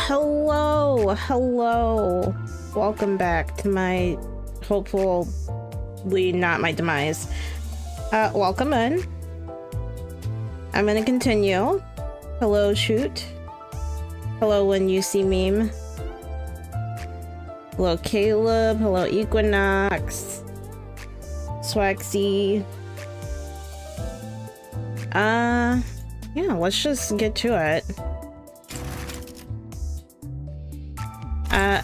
Hello. Welcome back to my, hopefully not my demise. Welcome in. I'm gonna continue. Hello, shoot. Hello, when you see meme. Hello, Caleb. Hello, Equinox. Swaxy. Yeah, let's just get to it.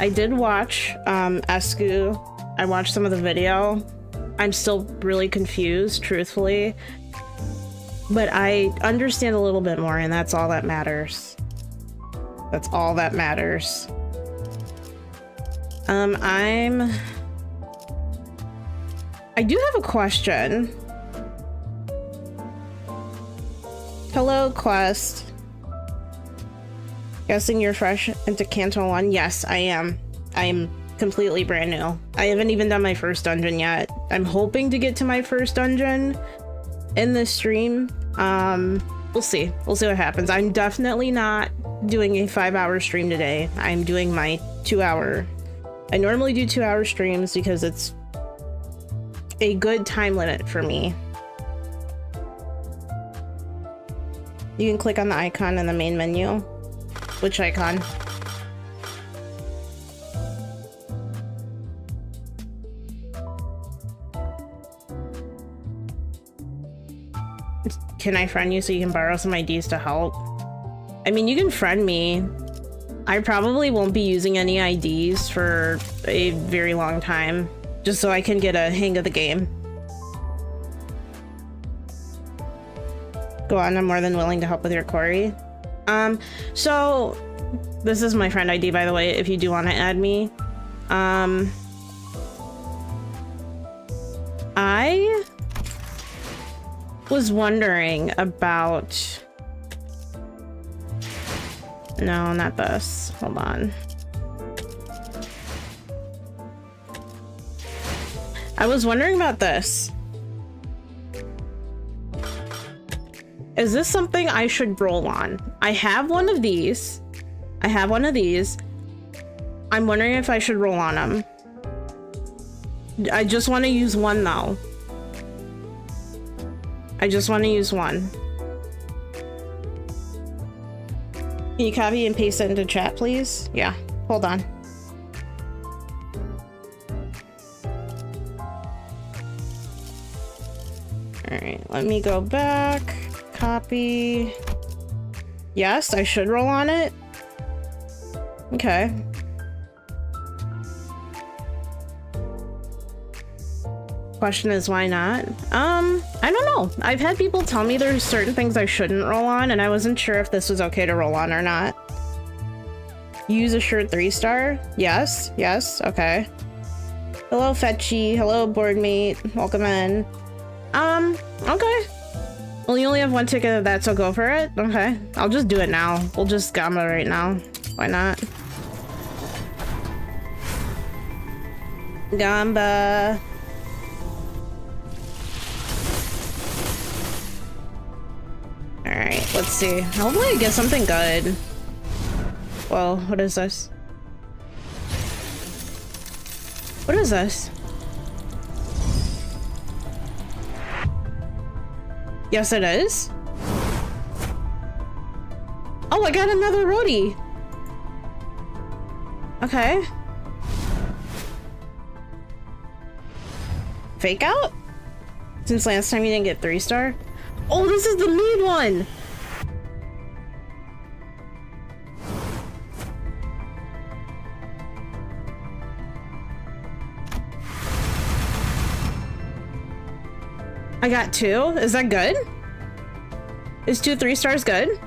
I did watch E.G.O. I watched some of the video. I'm still really confused, truthfully. But I understand a little bit more, and that's all that matters. That's all that matters. I do have a question. Hello, Quest. Guessing you're fresh into Canton 1? Yes, I am. I am completely brand new. I haven't even done my first dungeon yet. I'm hoping to get to my first dungeon in this stream. We'll see. We'll see what happens. I'm definitely not doing a 5-hour stream today. I'm doing my 2-hour. I normally do 2-hour streams because it's a good time limit for me. You can click on the icon in the main menu. Which icon? Can I friend you so you can borrow some IDs to help? I mean, you can friend me. I probably won't be using any IDs for a very long time, just so I can get a hang of the game. Go on, I'm more than willing to help with your query. So this is my friend ID, by the way, if you do want to add me. I was wondering about... No, not this. Hold on. I was wondering about this. Is this something I should roll on? I have one of these. I have one of these. I'm wondering if I should roll on them. I just want to use one though. I just want to use one. Can you copy and paste it into chat, please? Yeah, hold on. All right, let me go back. Copy. Yes, I should roll on it. Okay. Question is, why not? I don't know. I've had people tell me there's certain things I shouldn't roll on, and I wasn't sure if this was okay to roll on or not. Use a shirt 3-star? Yes, yes, okay. Hello, Fetchy. Hello, boardmate. Welcome in. Okay. Well, you only have one ticket of that, so go for it. Okay, I'll just do it now. We'll just gamba right now. Why not? Gamba. All right, let's see. Hopefully I get something good. Whoa, what is this? What is this? Yes, it is. Oh, I got another roadie. Okay. Fake out? Since last time you didn't get 3-star? Oh, this is the main one. I got 2. Is that good? Is 2 3-stars good?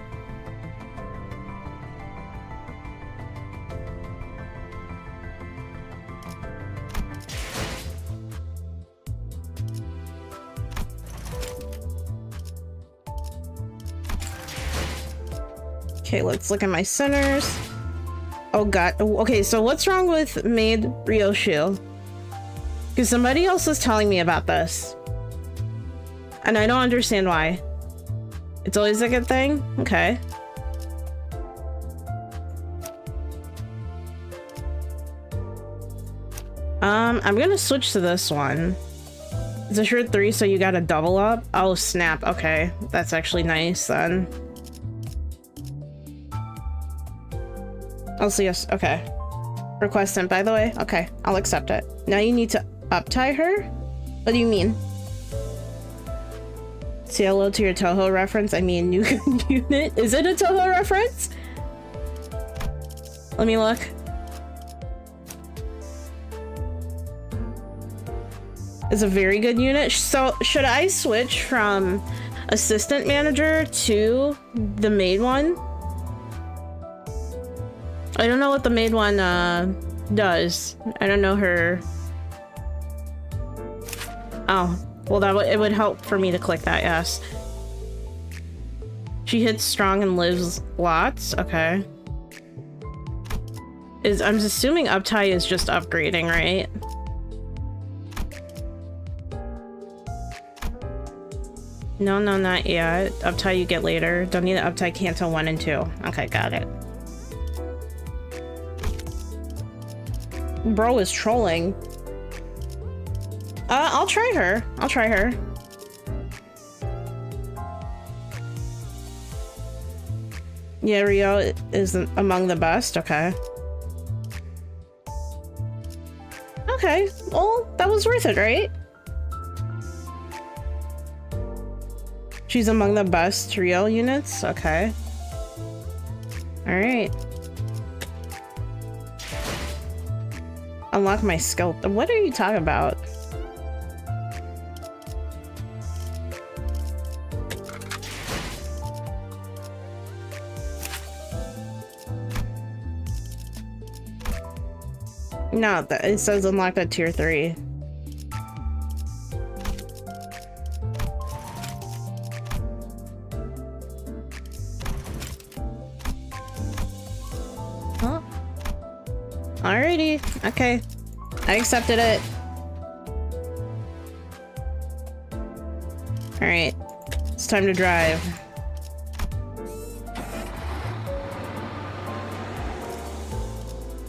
Okay, let's look at my centers. Oh god. Okay, so what's wrong with Maid Ryoshu? Because somebody else was telling me about this. And I don't understand why. It's always a good thing? Okay. I'm gonna switch to this one. It's a shirt 3, so you got a double up. Oh, snap. Okay, that's actually nice then. I'll see us. Okay. Request sent, by the way. Okay, I'll accept it. Now you need to up-tie her? What do you mean? Say hello to your Toho reference. I mean, new unit. Is it a Toho reference? Let me look. It's a very good unit. So should I switch from assistant manager to the maid one? I don't know what the maid one does. I don't know her. Oh, well, it would help for me to click that, yes. She hits strong and lives lots. Okay. I'm assuming uptie is just upgrading, right? No, not yet. Uptie you get later. Don't need the uptie cancel 1 and 2. Okay, got it. Bro is trolling. I'll try her. I'll try her. Yeah, Rio is among the best. Okay. Okay. Well, that was worth it, right? She's among the best Rio units. Okay. All right. Unlock my skill. What are you talking about? No, it says unlock at tier 3. Huh? Alrighty. Okay. I accepted it. Alright. It's time to drive.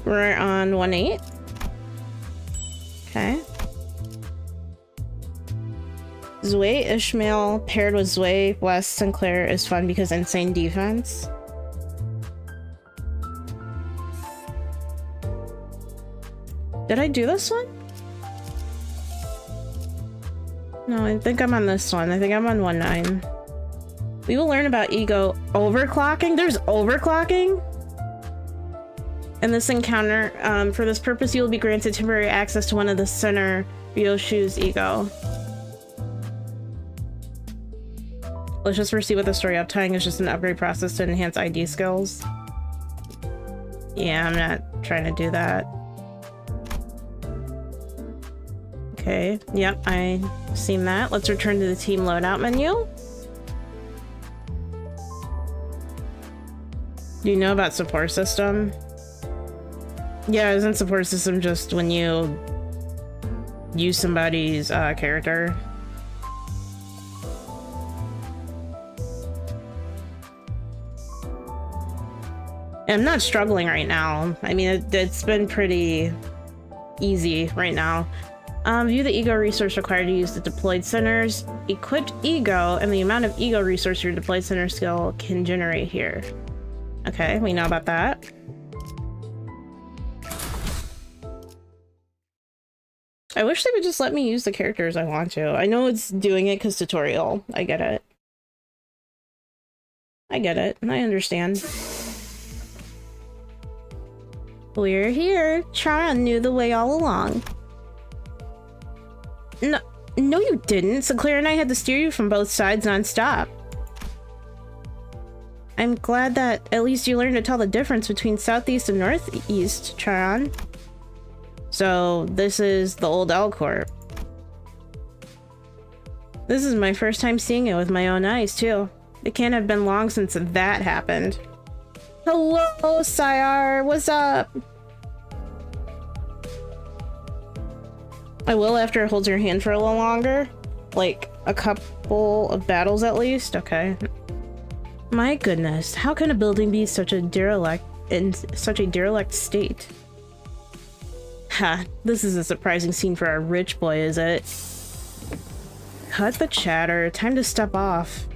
We're on 1-8. Okay. Zway Ishmael paired with Zway West Sinclair is fun because insane defense. Did I do this one? No, I think I'm on this one. I think I'm on 1-9. We will learn about E.G.O overclocking. There's overclocking? In this encounter, for this purpose, you will be granted temporary access to one of the center Ryoshu's E.G.O. Let's just proceed with the story. Uptying is just an upgrade process to enhance ID skills. Yeah, I'm not trying to do that. Okay, yep, I've seen that. Let's return to the team loadout menu. Do you know about support system? Yeah, isn't support system just when you use somebody's character? I'm not struggling right now. I mean, it's been pretty easy right now. View the E.G.O resource required to use the deployed centers. Equipped E.G.O and the amount of E.G.O resource your deployed center skill can generate here. Okay, we know about that. I wish they would just let me use the characters I want to. I know it's doing it because tutorial. I get it. I get it. I understand. We're here. Charon knew the way all along. No, you didn't. Sinclair and I had to steer you from both sides non-stop. I'm glad that at least you learned to tell the difference between southeast and northeast, Charon. So this is the old L Corp. This is my first time seeing it with my own eyes, too. It can't have been long since that happened. Hello, Sayar. What's up? I will after it holds your hand for a little longer. Like a couple of battles at least. Okay. My goodness, how can a building be such a derelict in such a derelict state? Ha, this is a surprising scene for our rich boy, is it? Cut the chatter. Time to step off.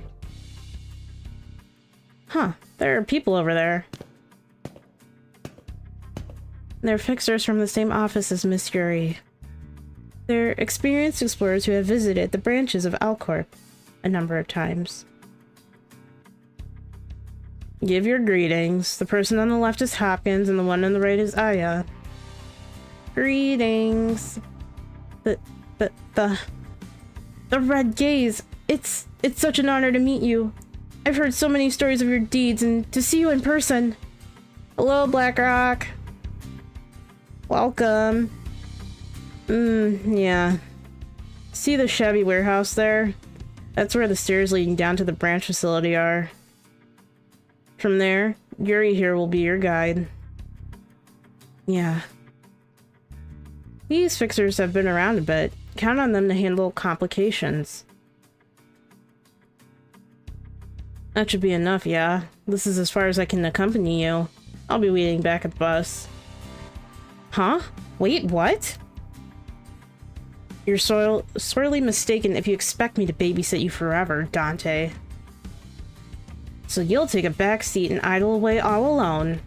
Huh, there are people over there. They're fixers from the same office as Miss Yuri. They're experienced explorers who have visited the branches of L Corp a number of times. Give your greetings. The person on the left is Hopkins and the one on the right is Aya. Greetings. The Red Gaze. It's such an honor to meet you. I've heard so many stories of your deeds, and to see you in person. Hello, Blackrock. Welcome. Yeah. See the shabby warehouse there? That's where the stairs leading down to the branch facility are. From there, Yuri here will be your guide. Yeah. These fixers have been around a bit. Count on them to handle complications. That should be enough, yeah. This is as far as I can accompany you. I'll be waiting back at the bus. Huh? Wait, what? You're sorely mistaken if you expect me to babysit you forever, Dante. So you'll take a back seat and idle away all alone.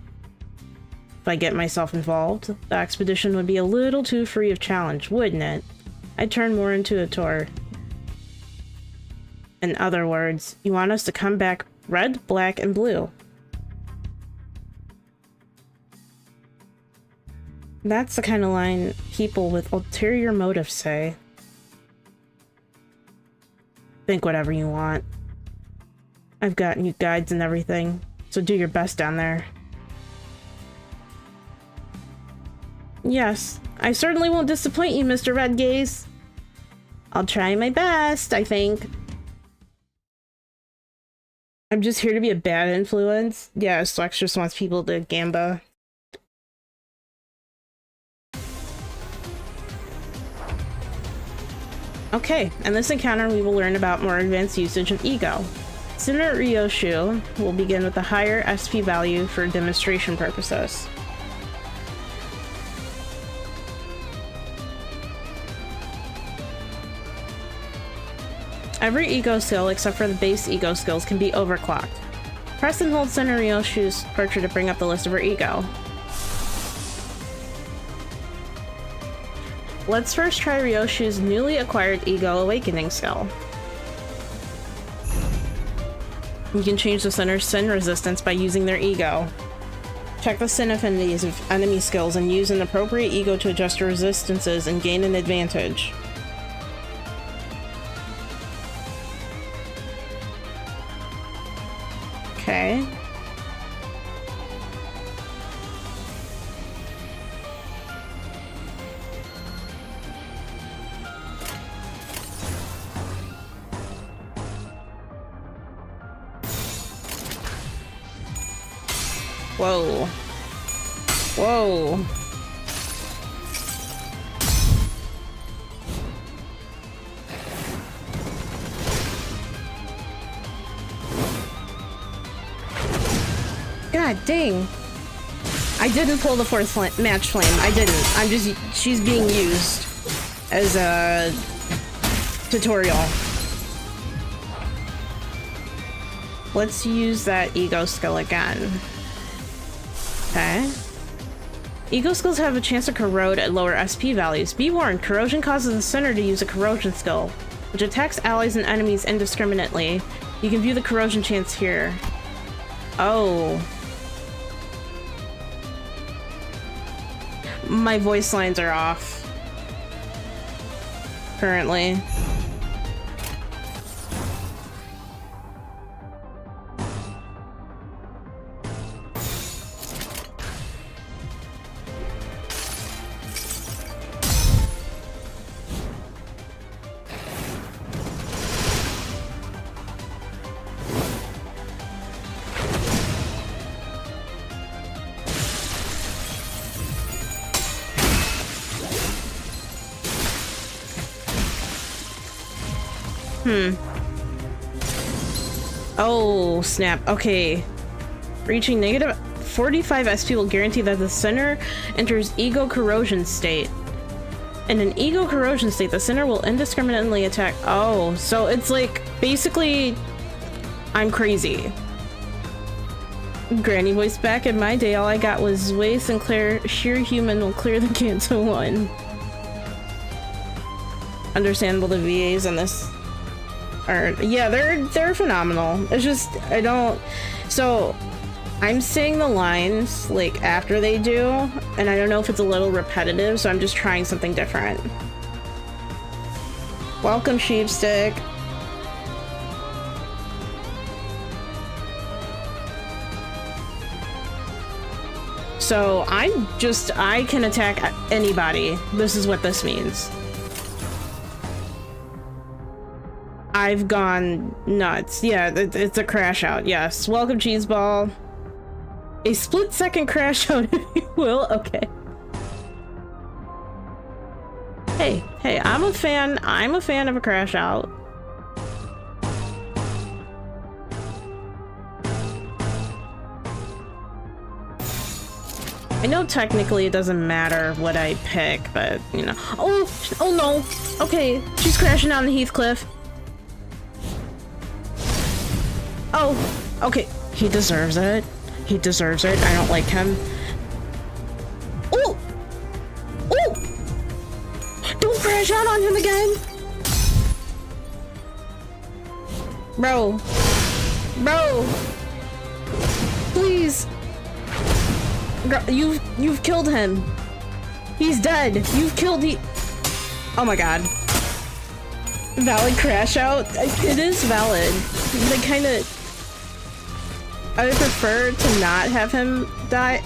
If I get myself involved, the expedition would be a little too free of challenge, wouldn't it? I'd turn more into a tour. In other words, you want us to come back red, black, and blue. That's the kind of line people with ulterior motives say. Think whatever you want. I've got new guides and everything, so do your best down there. Yes, I certainly won't disappoint you, Mr. Red Gaze. I'll try my best, I think. I'm just here to be a bad influence. Yeah, Slex just wants people to gamba. Okay, in this encounter we will learn about more advanced usage of E.G.O. Center Ryoshu will begin with a higher SP value for demonstration purposes. Every E.G.O skill except for the base E.G.O skills can be overclocked. Press and hold Center Ryoshu's portrait to bring up the list of her E.G.O. Let's first try Ryoshu's newly acquired E.G.O Awakening skill. You can change the center's sin resistance by using their E.G.O. Check the sin affinities of enemy skills and use an appropriate E.G.O to adjust your resistances and gain an advantage. Okay. Whoa. Whoa. God dang. I didn't pull the fourth match flame. I didn't. She's being used as a tutorial. Let's use that E.G.O skill again. Okay. E.G.O skills have a chance to corrode at lower SP values. Be warned, corrosion causes the center to use a corrosion skill, which attacks allies and enemies indiscriminately. You can view the corrosion chance here. Oh. My voice lines are off. Currently. Oh, snap. Okay. Reaching negative 45 SP will guarantee that the center enters E.G.O corrosion state. In an E.G.O corrosion state, the center will indiscriminately attack. Oh, so it's like basically I'm crazy. Granny voice, back in my day, all I got was Way Sinclair, sheer human will clear the Kanto one. Understandable, the VAs in this are, yeah, they're phenomenal. It's just, I don't, so I'm saying the lines like after they do, and I don't know if it's a little repetitive, so I'm just trying something different. Welcome, Sheepstick. So I can attack anybody. This is what this means. I've gone nuts. Yeah, it's a crash out. Yes. Welcome, Cheeseball. A split-second crash out, if you will. Okay. Hey, I'm a fan of a crash out. I know technically it doesn't matter what I pick, but, you know. Oh no. Okay, she's crashing down the Heathcliff. Oh, okay. He deserves it. He deserves it. I don't like him. Oh! Oh! Don't crash out on him again! Bro. Bro! Please! You've killed him. He's dead. You've killed Oh my god. Valid crash out? It is valid. They kind of... I would prefer to not have him die.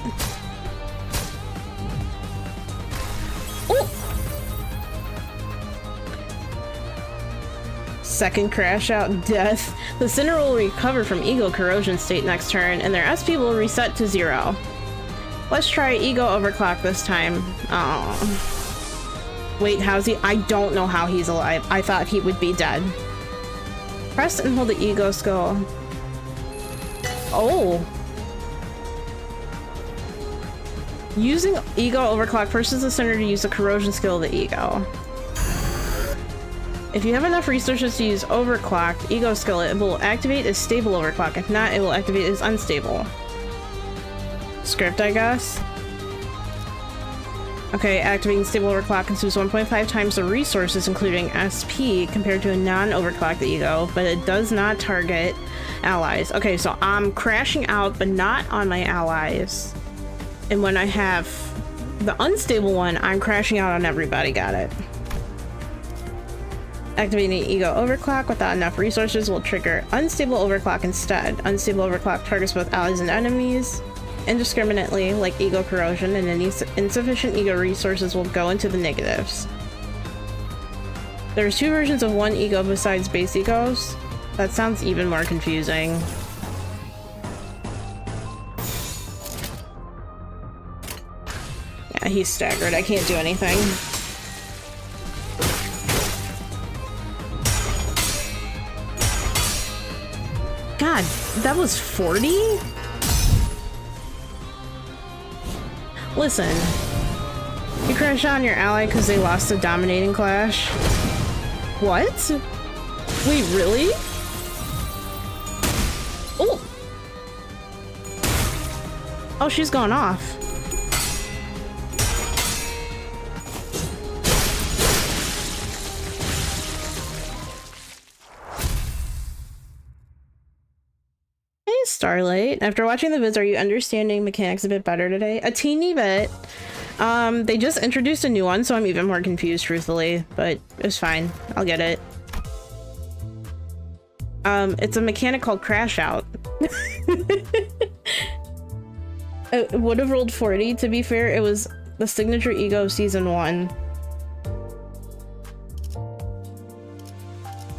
Oh! Second crash out, death. The center will recover from E.G.O corrosion state next turn, and their SP will reset to 0. Let's try E.G.O overclock this time. Oh. Wait, how's he? I don't know how he's alive. I thought he would be dead. Press and hold the E.G.O skill. Oh. Using E.G.O overclock forces the center to use the corrosion skill of the E.G.O. If you have enough resources to use overclocked E.G.O skill, it will activate as stable overclock. If not, it will activate as unstable. Script, I guess. Okay, activating stable overclock consumes 1.5 times the resources, including SP, compared to a non-overclocked E.G.O, but it does not target allies. Okay, so I'm crashing out, but not on my allies. And when I have the unstable one, I'm crashing out on everybody. Got it. Activating E.G.O overclock without enough resources will trigger unstable overclock instead. Unstable overclock targets both allies and enemies indiscriminately, like E.G.O corrosion, and any insufficient E.G.O resources will go into the negatives. There's 2 versions of one E.G.O besides base E.G.Os. That sounds even more confusing. Yeah, he's staggered. I can't do anything. God, that was 40? Listen, you crash on your ally because they lost a dominating clash. What? Wait, really? Oh! Oh, she's gone off. Starlight, after watching the vids, are you understanding mechanics a bit better today? A teeny bit. They just introduced a new one, so I'm even more confused, truthfully, but it's fine. I'll get it. It's a mechanic called crash out. It would have rolled 40, to be fair. It was the signature E.G.O season 1.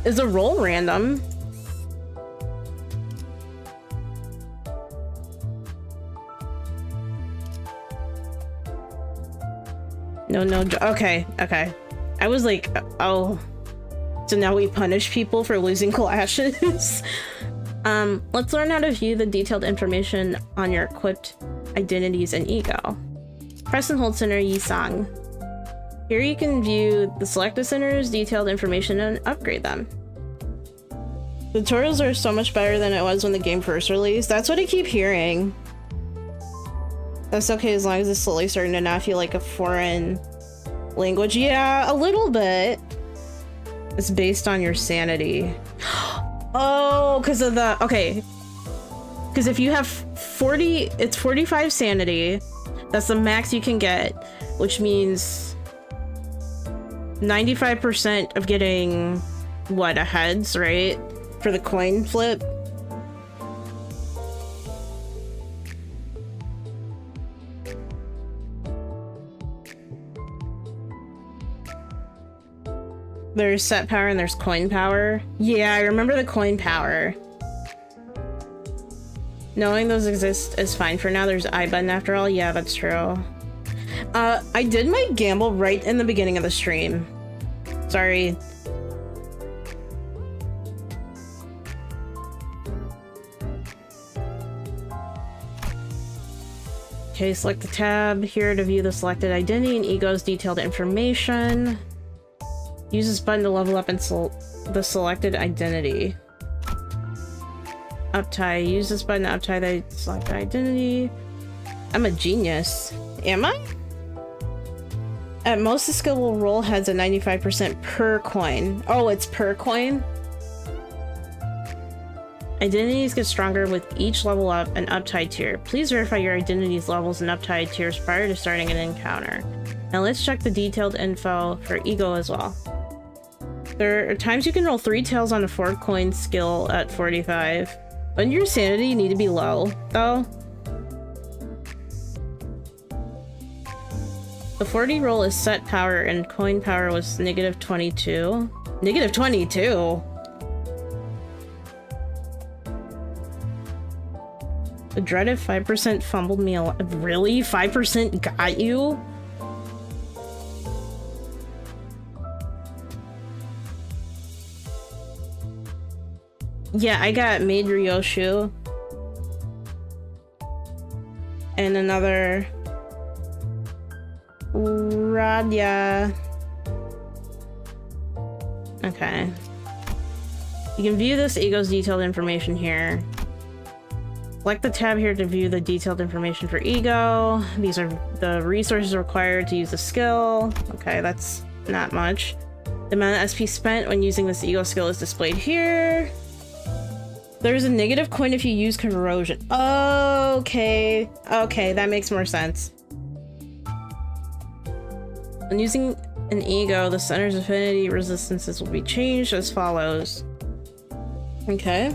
Is a roll random? No, okay. I was like, oh, so now we punish people for losing clashes? Let's learn how to view the detailed information on your equipped identities in E.G.O. Press and hold center Yisang. Here you can view the selected centers, detailed information, and upgrade them. Tutorials are so much better than it was when the game first released. That's what I keep hearing. That's okay as long as it's slowly starting to not feel like a foreign language. Yeah, a little bit. It's based on your sanity. Oh, because of the... Okay. Because if you have 40... It's 45 sanity. That's the max you can get. Which means... 95% of getting... What, a heads, right? For the coin flip. There's set power and there's coin power. Yeah, I remember the coin power. Knowing those exist is fine for now. There's I button after all. Yeah, that's true. I did my gamble right in the beginning of the stream. Sorry. Okay, select the tab here to view the selected identity and E.G.O's detailed information. Use this button to level up and the selected identity. Uptie. Use this button to uptie the selected identity. I'm a genius. Am I? At most, the skill will roll heads at 95% per coin. Oh, it's per coin? Identities get stronger with each level up and uptie tier. Please verify your identity's levels and uptie tiers prior to starting an encounter. Now let's check the detailed info for E.G.O as well. There are times you can roll 3 tails on a 4 coin skill at 45. Wouldn't your sanity need to be low, though? The 40 roll is set power and coin power was negative 22. Negative 22? The dreaded 5% fumbled me a lot. Really? 5% got you? Yeah, I got Maid Ryoshu. And another... Radya. Okay. You can view this E.G.O's detailed information here. Select the tab here to view the detailed information for E.G.O. These are the resources required to use the skill. Okay, that's not much. The amount of SP spent when using this E.G.O skill is displayed here. There's a negative coin if you use corrosion. Okay. Okay, that makes more sense. When using an E.G.O, the center's affinity resistances will be changed as follows. Okay.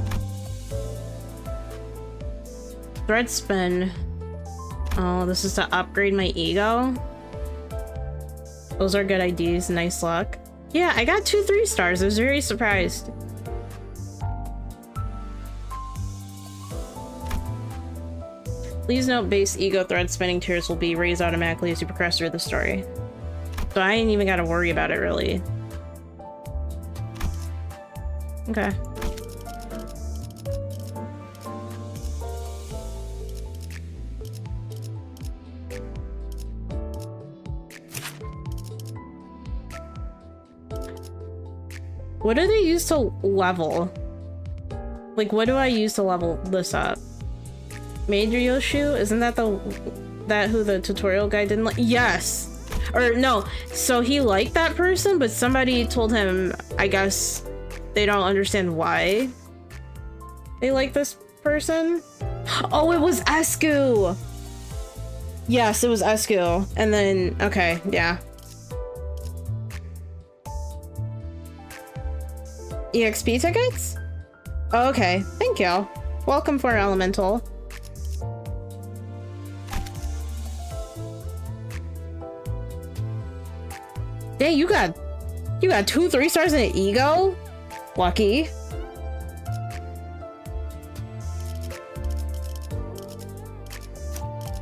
Thread spin. Oh, this is to upgrade my E.G.O. Those are good IDs. Nice luck. Yeah, I got 2 3-stars. I was very surprised. Please note base E.G.O thread spinning tiers will be raised automatically as you progress through the story. So I ain't even gotta worry about it, really. Okay. What do they use to level? Like, what do I use to level this up? Maid Ryoshu? Isn't that who the tutorial guy didn't like? Yes! Or no, so he liked that person, but somebody told him, I guess, they don't understand why they like this person. Oh, it was E.G.O! Yes, it was E.G.O. And then, okay, yeah. EXP tickets? Oh, okay, thank you. Welcome for Elemental. Dang, you got 2 3-stars in an E.G.O? Lucky.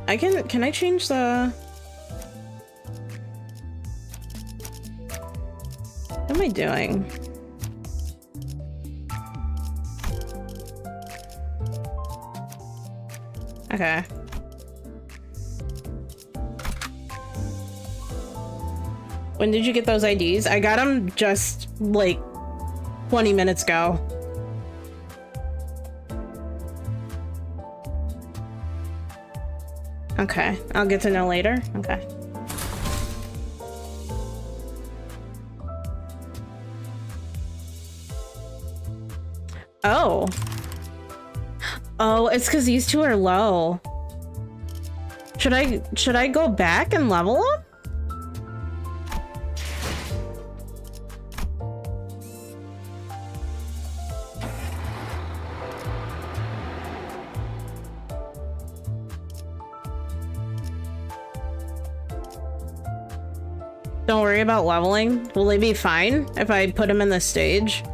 Can I change the... What am I doing? Okay. When did you get those IDs? I got them just like 20 minutes ago. Okay, I'll get to know later. Okay. Oh. Oh, it's because these two are low. Should I go back and level up? Don't worry about leveling. Will they be fine if I put them in this stage?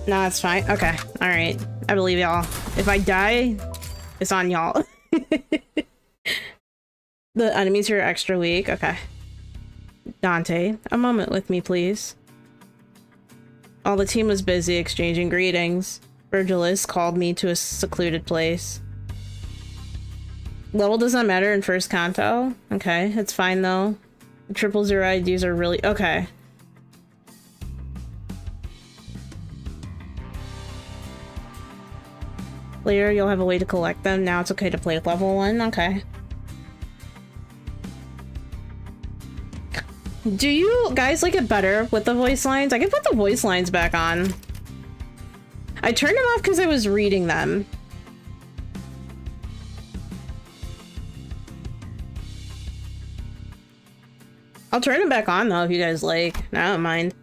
No, it's fine. Okay. All right. I believe y'all. If I die, it's on y'all. The enemies here are extra weak. Okay. Dante, a moment with me, please. All the team was busy exchanging greetings. Virgilis called me to a secluded place. Level does not matter in first canto. Okay, it's fine though. 000 IDs are really okay. Later, you'll have a way to collect them. Now it's okay to play with level 1. Okay. Do you guys like it better with the voice lines? I can put the voice lines back on. I turned them off because I was reading them. I'll turn them back on though if you guys like. I don't mind.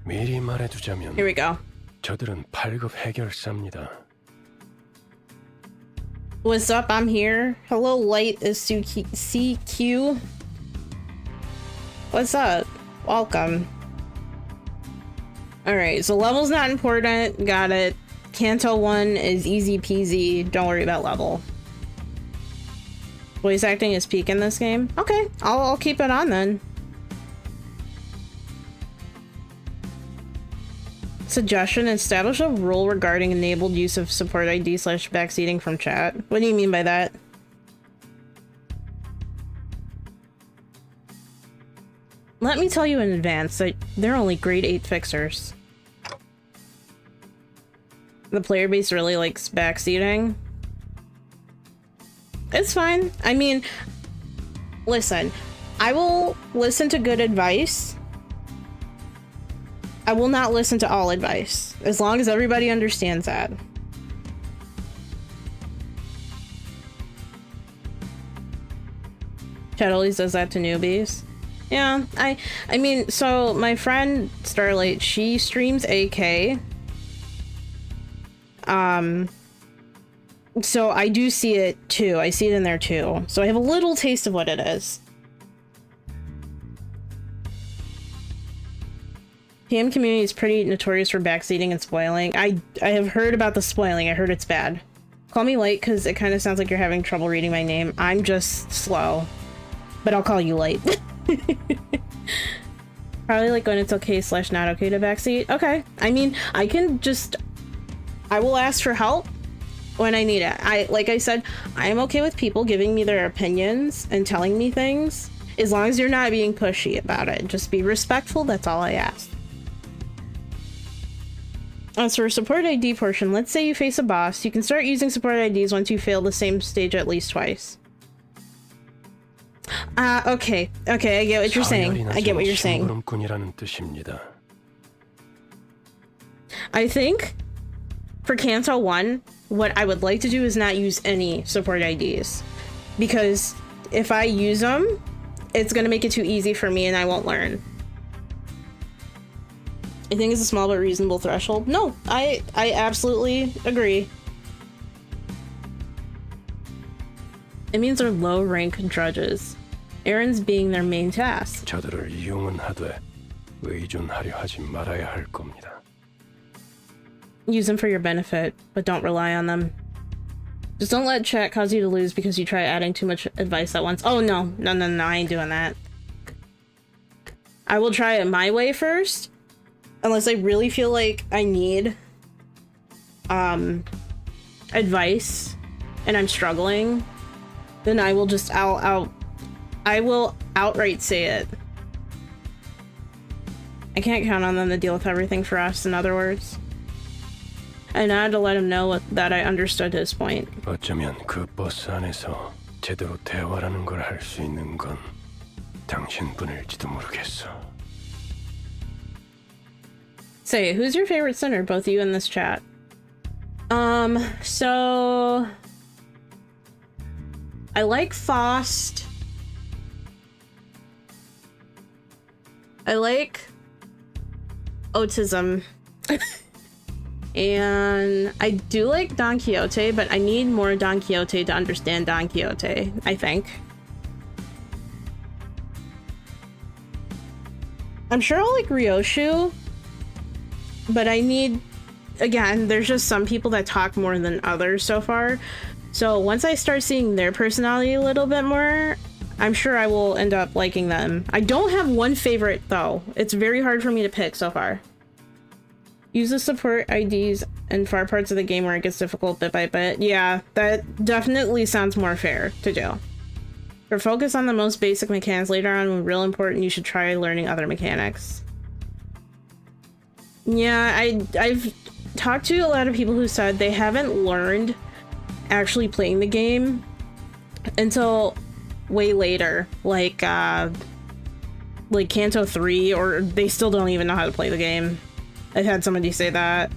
미리 말해두자면 Here we go. 저들은 8급 해결사입니다. What's up? I'm here. Hello, Light is CQ. What's up? Welcome. Alright, so level's not important. Got it. Canto 1 is easy peasy. Don't worry about level. Voice acting is peak in this game? Okay, I'll keep it on then. Suggestion: establish a rule regarding enabled use of support ID / backseating from chat. What do you mean by that? Let me tell you in advance that they're only grade 8 fixers. The player base really likes backseating. It's fine. I mean, listen, I will listen to good advice. I will not listen to all advice, as long as everybody understands that. Chat always does that to newbies. Yeah, I mean, so my friend Starlight, she streams AK. So I do see it too. I see it in there too. So I have a little taste of what it is. PM community is pretty notorious for backseating and spoiling. I have heard about the spoiling. I heard it's bad. Call me Light because it kind of sounds like you're having trouble reading my name. I'm just slow. But I'll call you Light. Probably like when it's okay / not okay to backseat. Okay. I mean, I will ask for help when I need it. Like I said, I am okay with people giving me their opinions and telling me things, as long as you're not being pushy about it. Just be respectful, that's all I ask. As for support ID portion, let's say you face a boss, you can start using support IDs once you fail the same stage at least twice. Okay, I get what you're saying. I get what you're saying. I think for Canto 1, what I would like to do is not use any support IDs, because if I use them, it's gonna make it too easy for me and I won't learn. I think it's a small but reasonable threshold. No, I absolutely agree. It means they're low rank drudges. errands being their main task. 저들을 이용은 하되 의존하려 하지 말아야 할 겁니다. Use them for your benefit, but don't rely on them. Just don't let chat cause you to lose because you try adding too much advice at once. Oh no, I ain't doing that. I will try it my way first, unless I really feel like I need advice and I'm struggling. then I will just I will outright say it. I can't count on them to deal with everything for us, in other words. And I had to let him know that I understood his point. 어쩌면 그 버스 안에서 제대로 대화라는 걸 할 수 있는 건 당신뿐일지도 모르겠어. Say, who's your favorite sinner? Both of you in this chat. So I like Faust. I like Autism. And I do like Don Quixote, but I need more Don Quixote to understand Don Quixote, I think. I'm sure I'll like Ryoshu, but I need, again, there's just some people that talk more than others so far. So once I start seeing their personality a little bit more, I'm sure I will end up liking them. I don't have one favorite though. It's very hard for me to pick so far. Use the support IDs in far parts of the game where it gets difficult bit by bit. Yeah, that definitely sounds more fair to do. For focus on the most basic mechanics later on, when real important, you should try learning other mechanics. Yeah, I've talked to a lot of people who said they haven't learned actually playing the game until way later, like Kanto 3, or they still don't even know how to play the game. I've had somebody say that.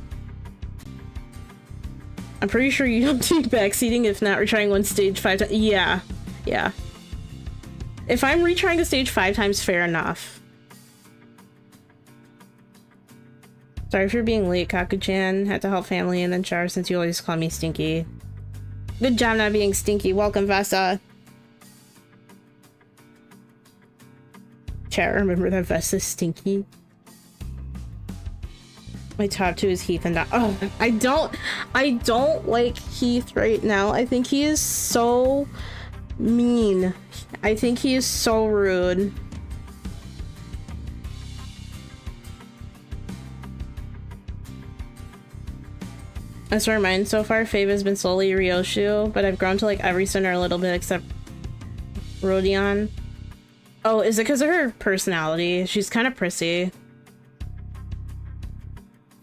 I'm pretty sure you don't do backseating if not retrying one stage 5 times. Yeah. Yeah. If I'm retrying a stage 5 times, fair enough. Sorry for being late, Kaku-chan. Had to help family and then shower since you always call me Stinky. Good job not being stinky. Welcome, Vesa. Chat, remember that Vesa's stinky? My top 2 is Heath and Don. Oh, I don't like Heath right now. I think he is so mean. I think he is so rude. As for mine so far, Fave has been solely Ryoshu, but I've grown to like every sinner a little bit except Rodion. Oh, is it because of her personality? She's kind of prissy.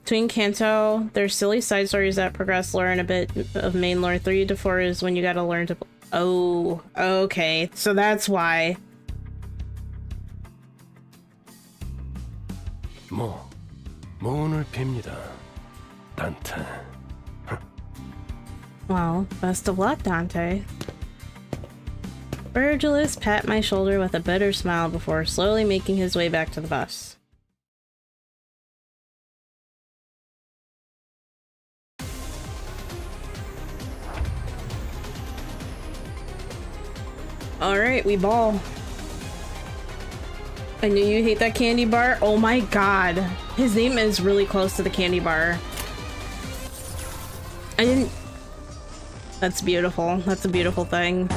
Between Kanto, there's silly side stories that progress lore and a bit of main lore. 3 to 4 is when you gotta learn to... Oh, okay. So that's why. 뭐 오늘 빕니다, 단테. Well, best of luck, Dante. Virgilus pat my shoulder with a bitter smile before slowly making his way back to the bus. Alright, we ball. I knew you hate that candy bar. Oh my god. His name is really close to the candy bar. I didn't... That's beautiful. That's a beautiful thing.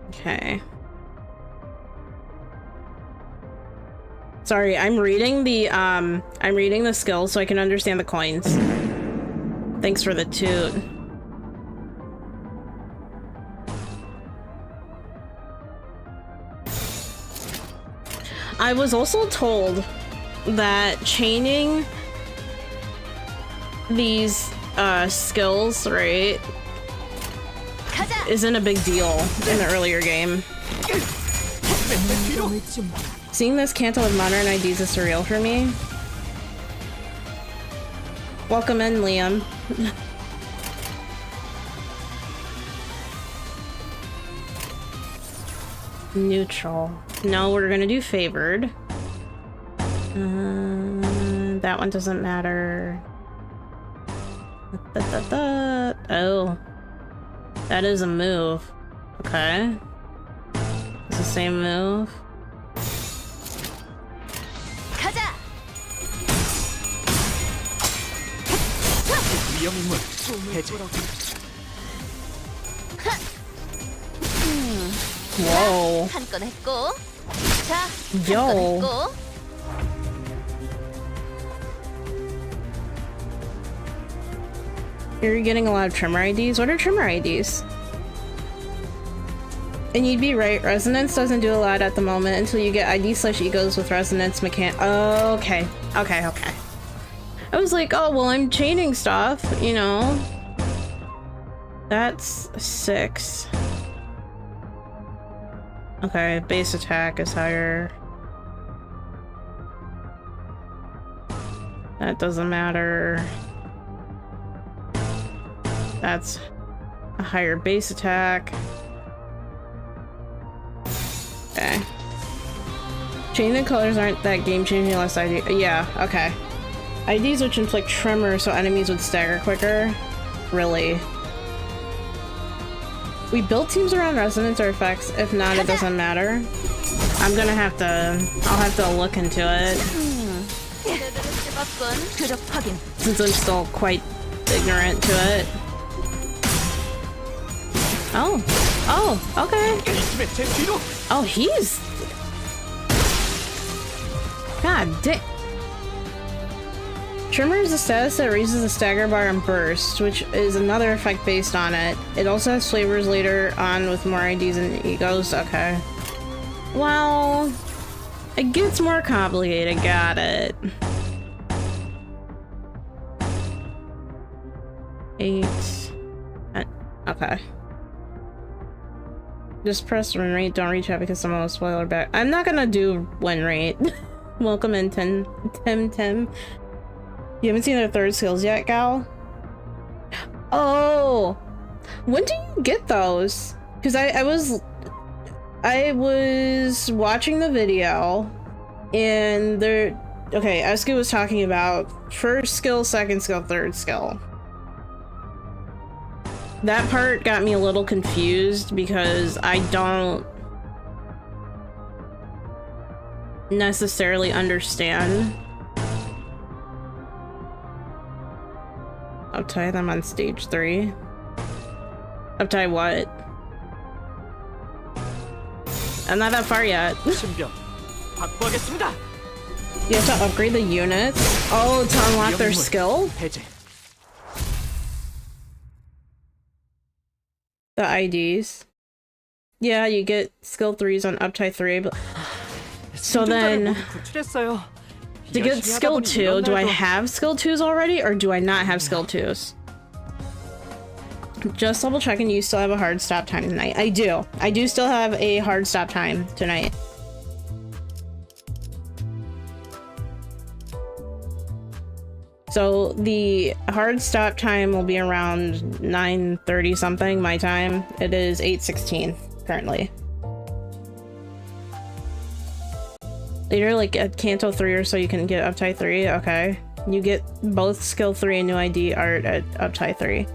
Okay. Sorry, I'm reading the skills so I can understand the coins. Thanks for the toot. I was also told that chaining these skills, right, isn't a big deal in the earlier game. Seeing this Kanto with modern IDs is surreal for me. Welcome in, Liam. Neutral. No, we're gonna do favored. That one doesn't matter. Oh. That is a move. Okay. It's the same move. Whoa. Yo. You're getting a lot of trimmer IDs? What are trimmer IDs? And you'd be right, Resonance doesn't do a lot at the moment until you get ID/E.G.Os with Resonance Oh, okay. Okay, okay. I was like, oh, well, I'm chaining stuff, you know? That's 6. Okay, base attack is higher. That doesn't matter. That's a higher base attack. Okay. Changing colors aren't that game-changing unless ID. Yeah, okay. IDs which inflict tremor so enemies would stagger quicker. Really? We build teams around resonance or effects. If not, it doesn't matter. I'm gonna have to... I'll have to look into it. Since I'm still quite ignorant to it. Oh. Oh, okay. Oh, he's... God damn. Tremor is a status that raises the stagger bar and burst, which is another effect based on it. It also has flavors later on with more IDs and E.G.Os. Okay. Well, it gets more complicated. Got it. 8. Okay. Just press win rate, don't reach out because someone will spoiler back. I'm not gonna do win rate. Welcome in, Tim. You haven't seen their third skills yet, Gal? Oh! When do you get those? Because I was watching the video and there... Okay, Eski was talking about first skill, second skill, third skill. That part got me a little confused because I don't necessarily understand. Uptie them on stage 3. Uptie what? I'm not that far yet. You have to upgrade the units? Oh, to unlock their skill? The IDs. Yeah, you get skill 3s on Uptie 3, but... So then... To get skill 2, do I have skill 2s already, or do I not have skill 2s? Just double checking, you still have a hard stop time tonight. I do. I do still have a hard stop time tonight. So the hard stop time will be around 9:30 something my time. It is 8:16 currently. Later, like at Kanto 3 or so, you can get Uptie 3. Okay. You get both skill 3 and new ID art at Uptie 3.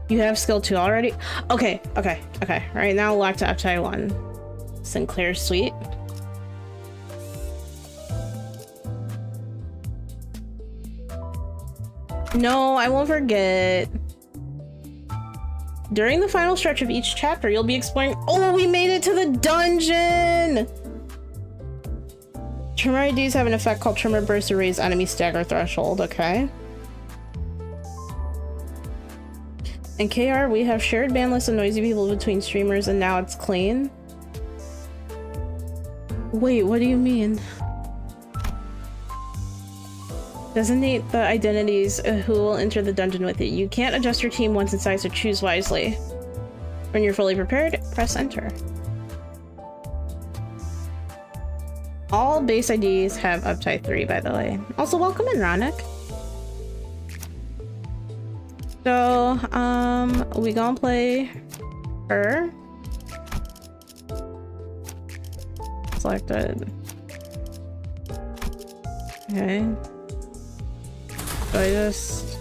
You have skill 2 already? Okay. Right now, lock to Uptie 1. Sinclair Suite. No, I won't forget. During the final stretch of each chapter, you'll be exploring... Oh, we made it to the dungeon! Tremor IDs have an effect called Tremor Burst to raise enemy stagger threshold. Okay. In KR, we have shared ban lists of noisy people between streamers, and now it's clean. Wait, what do you mean? Designate the identities who will enter the dungeon with you. You can't adjust your team once inside, so choose wisely. When you're fully prepared, press enter. All base IDs have Uptie 3, by the way. Also, welcome in, Ronak. So, we gonna play her. Selected. Okay. So I just...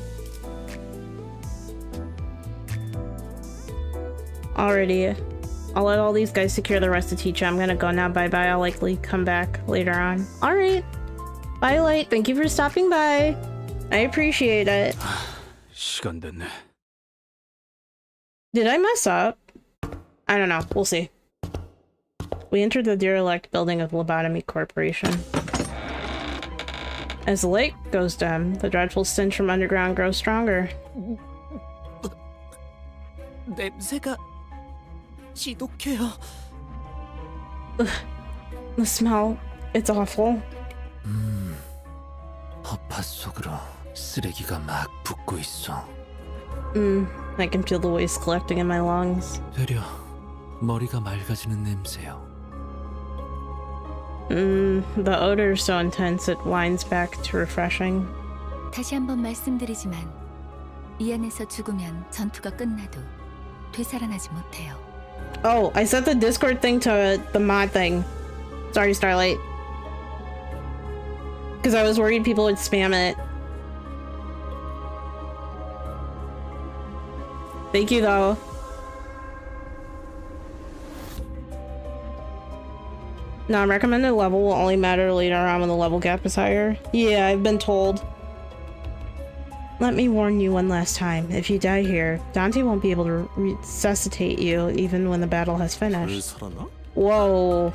Alrighty. I'll let all these guys secure the rest of Teacher. I'm gonna go now. Bye-bye. I'll likely come back later on. Alright. Bye, Light. Thank you for stopping by. I appreciate it. Did I mess up? I don't know. We'll see. We entered the derelict building of Lobotomy Corporation. As the light goes dim, the dreadful stench from underground grows stronger. 냄새가 지독해요. The smell, it's awful. 허파 속으로 쓰레기가 막 붙고 있어. I can feel the waste collecting in my lungs. 되려 머리가 맑아지는 냄새요. The odor is so intense it winds back to refreshing. 다시 한번 말씀드리지만 이 안에서 죽으면 전투가 끝나도 되살아나지 못해요. Oh, I set the Discord thing to the mod thing. Sorry, Starlight. Because I was worried people would spam it. Thank you, though. Non-recommended level will only matter later on when the level gap is higher. Yeah, I've been told. Let me warn you one last time. If you die here, Dante won't be able to resuscitate you even when the battle has finished. Whoa.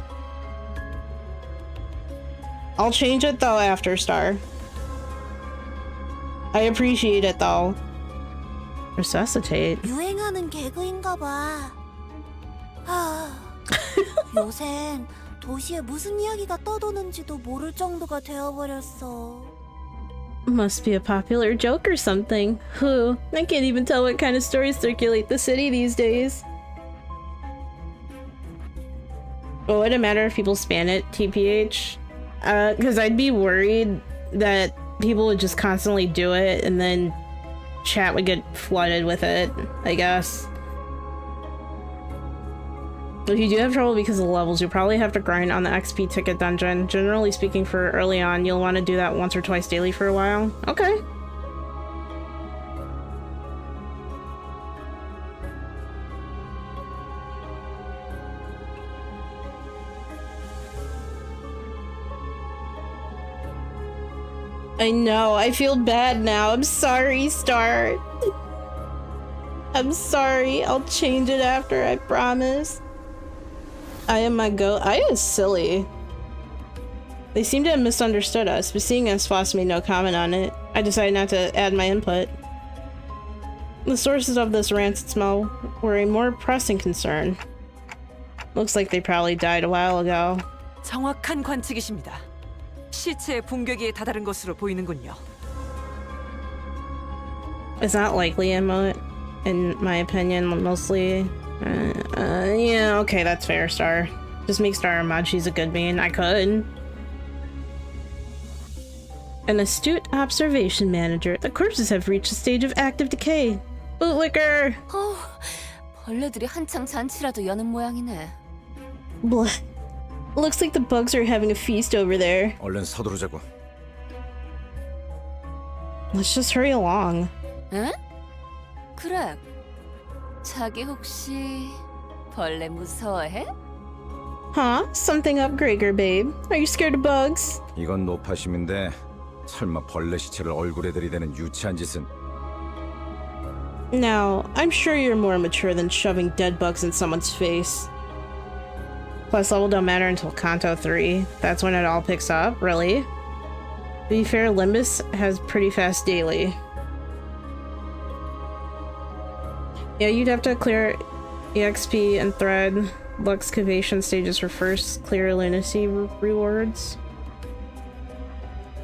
I'll change it though after Star. I appreciate it though. Resuscitate. 유행하는 개그인가 봐. 요샌 도시에 무슨 이야기가 떠도는지도 모를 정도가 되어버렸어. Must be a popular joke or something. Who? I can't even tell what kind of stories circulate the city these days. Well, would it matter if people span it, TPH? Because I'd be worried that people would just constantly do it and then chat would get flooded with it, I guess. If you do have trouble because of the levels, you'll probably have to grind on the XP ticket dungeon. Generally speaking, for early on, you'll want to do that once or twice daily for a while. Okay. I know, I feel bad now. I'm sorry, Star. I'm sorry. I'll change it after, I promise. I am my goat. I is silly. They seem to have misunderstood us, but seeing as Foss made no comment on it, I decided not to add my input. The sources of this rancid smell were a more pressing concern. Looks like they probably died a while ago. 정확한 관측이십니다. 시체의 붕괴기에 다다른 것으로 보이는군요. It's not likely, in my opinion, mostly. Yeah, okay, that's fair, Star. Just make Star a mod, she's a good bean. I could. An astute observation manager. The corpses have reached a stage of active decay. Bootlicker! 벌레들이 한창 잔치라도 여는 모양이네. Blah. Looks like the bugs are having a feast over there. 얼른 서두르자고. Let's just hurry along. 응? 그래. 자기 혹시 벌레 무서워해? Huh? Something up, Gregor, babe. Are you scared of bugs? 이건 노파심인데 설마 벌레 시체를 얼굴에 들이대는 유치한 짓은. Now, I'm sure you're more mature than shoving dead bugs in someone's face. Plus, level don't matter until Kanto 3. That's when it all picks up, really? To be fair, Limbus has pretty fast daily. Yeah, you'd have to clear EXP and Thread Luxcavation stages for first clear Lunacy rewards.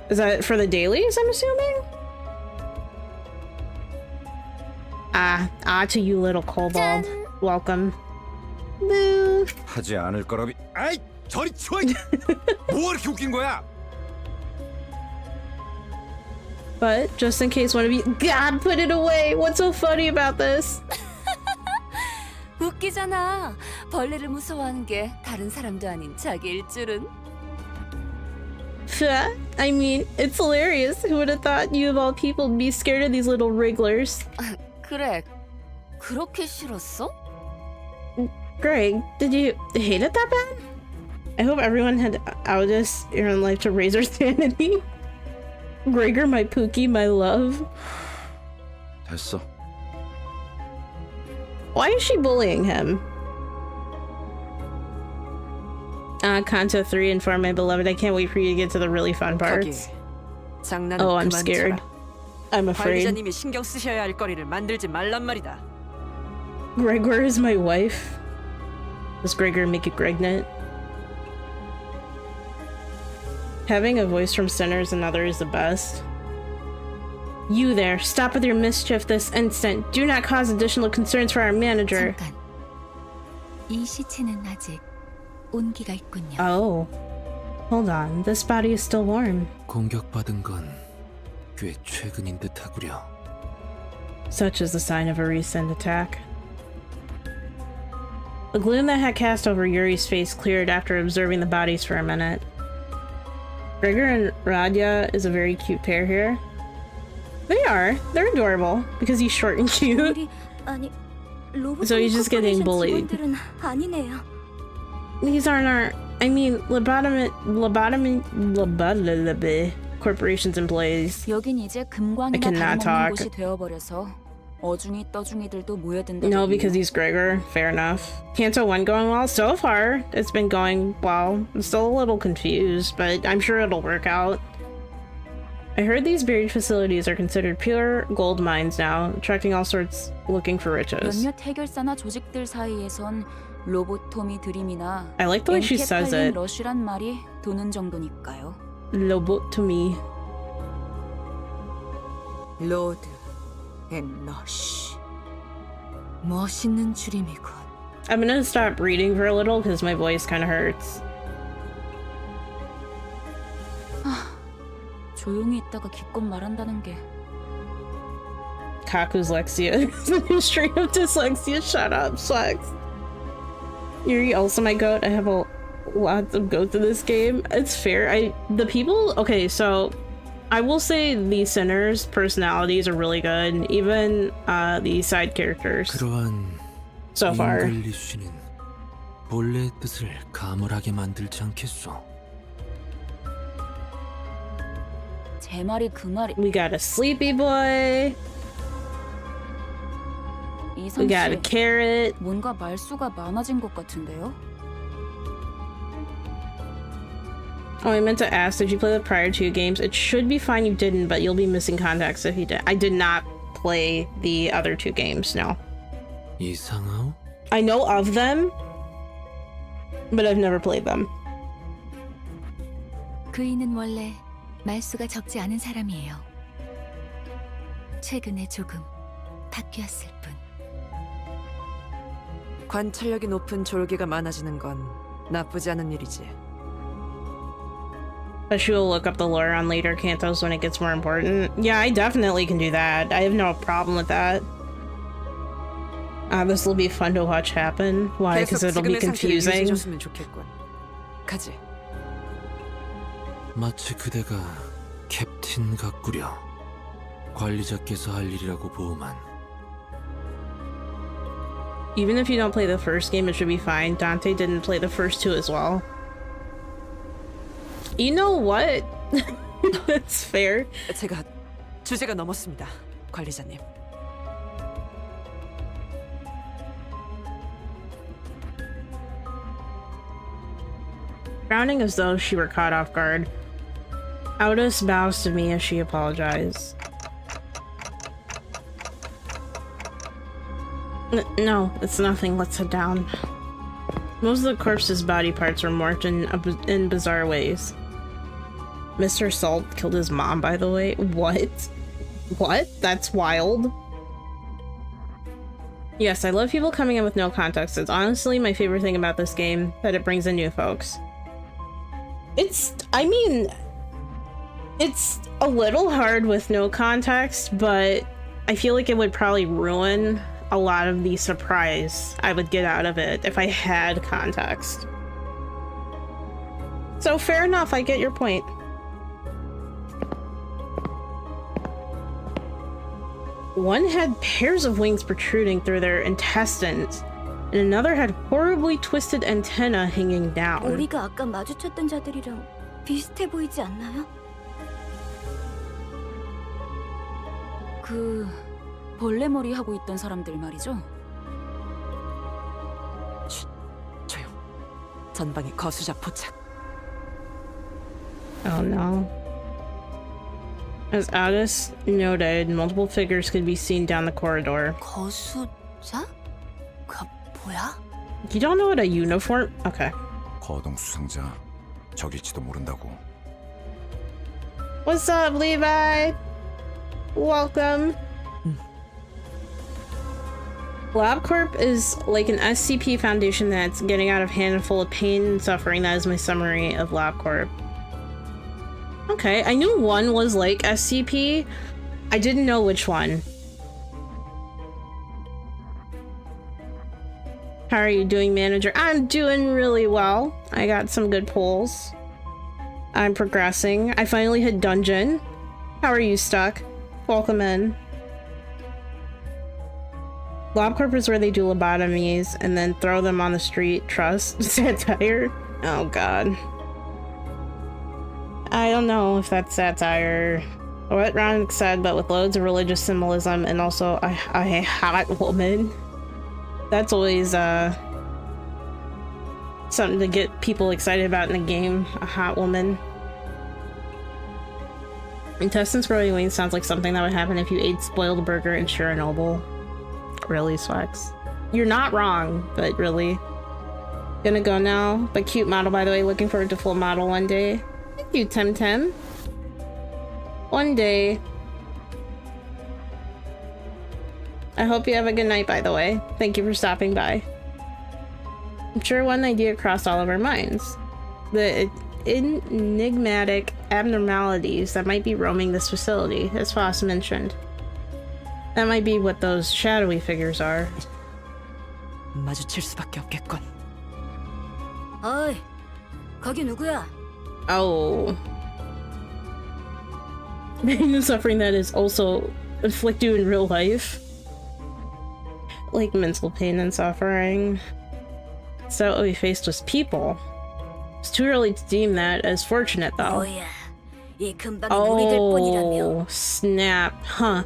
Is that for the dailies, I'm assuming? Ah to you, little kobold. Welcome. Boo. 하지 않을 거라비. 아이, 저리 치워. 뭐 이렇게 웃긴 거야? But just in case one of you, God, put it away. What's so funny about this? 웃기잖아. 벌레를 무서워하는 게 다른 사람도 아닌 자기일 줄은. I mean, it's hilarious. Who would have thought you of all people would be scared of these little wrigglers? 그래. 그렇게 싫었어? Greg, did you hate it that bad? I hope everyone had Audis here in life to raise her sanity. Gregor, my Pookie, my love. 됐어. Why is she bullying him? Kanto 3, inform my beloved. I can't wait for you to get to the really fun parts. 장난은 Oh, I'm 그만 scared. 쳐라. I'm afraid. 관리자님이 신경 쓰셔야 할 거리를 만들지 말란 말이다. Gregor is my wife. Does Gregor make you pregnant? Having a voice from sinners and others is the best. You there, stop with your mischief this instant. Do not cause additional concerns for our manager. 잠깐. 이 시체는 아직 온기가 있군요. Oh. Hold on, this body is still warm. 공격받은 건 꽤 최근인 듯하구려. Such is the sign of a recent attack. The gloom that had cast over Yuri's face cleared after observing the bodies for a minute. Gregor and Radya is a very cute pair here. They are. They're adorable because he's short and cute. 우리 아니 로봇 So he's just getting bullied. 직원들은 아니네요. These aren't our. I mean, lobotomy corporation's employees. 여긴 이제 I 금광이나 cannot 다먹는 talk. 곳이 되어버려서 어중이 떠중이들도 모여든다. No, because he's Gregor. Fair enough. Canto 1 going well? So far, it's been going well. I'm still a little confused, but I'm sure it'll work out. I heard these buried facilities are considered pure gold mines now, attracting all sorts looking for riches. 몇몇 해결사나 조직들 사이에선 로보토미 드림이나 I like the way she says it. 러쉬란 말이 도는 정도니까요. Lobotomy. 로드 앤 러쉬. 멋있는 줄임이군. I'm gonna stop reading for a little because my voice kind of hurts. 조용히 있다가 기껏 말한다는 게 Kaku's Lexia. Stream of dyslexia. Shut up, sucks. Yuri also my goat. I have a lot of goats in this game. It's fair. The people. Okay, so I will say the sinners' personalities are really good. Even the side characters 그러한 so far. 잉글리쉬는 본래의 뜻을 가물하게 만들지 않겠소. 제 말이 그 말이. We got a sleepy boy. We 이상 got a 씨 carrot. 뭔가 말수가 많아진 것 같은데요? Oh, I meant to ask, did you play the prior two games? It should be fine you didn't, but you'll be missing context if you did. I did not play the other two games, no. 이상하오? I know of them, but I've never played them. 그이는 원래 말수가 적지 않은 사람이에요. 최근에 조금 바뀌었을 뿐. 관찰력이 높은 졸개가 많아지는 건 나쁘지 않은 일이지. But she will look up the lore on later cantos when it gets more important. Yeah, I definitely can do that. I have no problem with that. This will be fun to watch happen. Why? Because it'll be 지금의 상태를 confusing. 유지해줬으면 좋겠군. 가지. 마치 그대가 캡틴 같구려. 관리자께서 할 일이라고 보호만. Even if you don't play the first game, it should be fine. Dante didn't play the first two as well. You know what? That's fair. 제가 주제가 넘었습니다, 관리자님. Frowning as though she were caught off guard. Aldous bows to me as she apologized. No, it's nothing. Let's head down. Most of the corpse's body parts were morphed in bizarre ways. Mr. Salt killed his mom, by the way. What? What? That's wild. Yes, I love people coming in with no context. It's honestly my favorite thing about this game, that it brings in new folks. I mean, it's a little hard with no context, but I feel like it would probably ruin a lot of the surprise I would get out of it if I had context. So fair enough, I get your point. One had pairs of wings protruding through their intestines, and another had horribly twisted antenna hanging down. 우리가 아까 마주쳤던 자들이랑 비슷해 보이지 않나요? 그 벌레머리 하고 있던 사람들 말이죠. 조용. 전방에 거수자 포착. Oh no. As Aldous noted, multiple figures could be seen down the corridor. 거수자? 뭐야? You don't know what a uniform? Okay. 거동 수상자 적일지도 모른다고. What's up, Levi? Welcome. L Corp is like an SCP foundation that's getting out of hand and full of pain and suffering. That is my summary of L Corp. Okay, I knew one was like SCP. I didn't know which one. How are you doing, manager? I'm doing really well. I got some good pulls. I'm progressing. I finally hit dungeon. How are you, Stuck? Welcome in. L Corp is where they do lobotomies and then throw them on the street. Trust? Satire? Oh god. I don't know if that's satire or what Ron said, but with loads of religious symbolism and also a hot woman. That's always something to get people excited about in the game. A hot woman. Intestines growing wings sounds like something that would happen if you ate spoiled burger in Chernobyl. Really, Swex? You're not wrong, but really. Gonna go now. But cute model, by the way. Looking forward to full model one day. Thank you, Temtem. One day. I hope you have a good night, by the way. Thank you for stopping by. I'm sure one idea crossed all of our minds. The enigmatic abnormalities that might be roaming this facility, as Foss mentioned. That might be what those shadowy figures are. 마주칠 수밖에 없겠군. 어이, 거기 누구야? Oh. The suffering that is also inflicted in real life. Like mental pain and suffering. So what we faced was people. It's too early to deem that as fortunate, though. 뭐야, 이 금방에 놀이 될 뿐이라며. Oh, snap. Huh.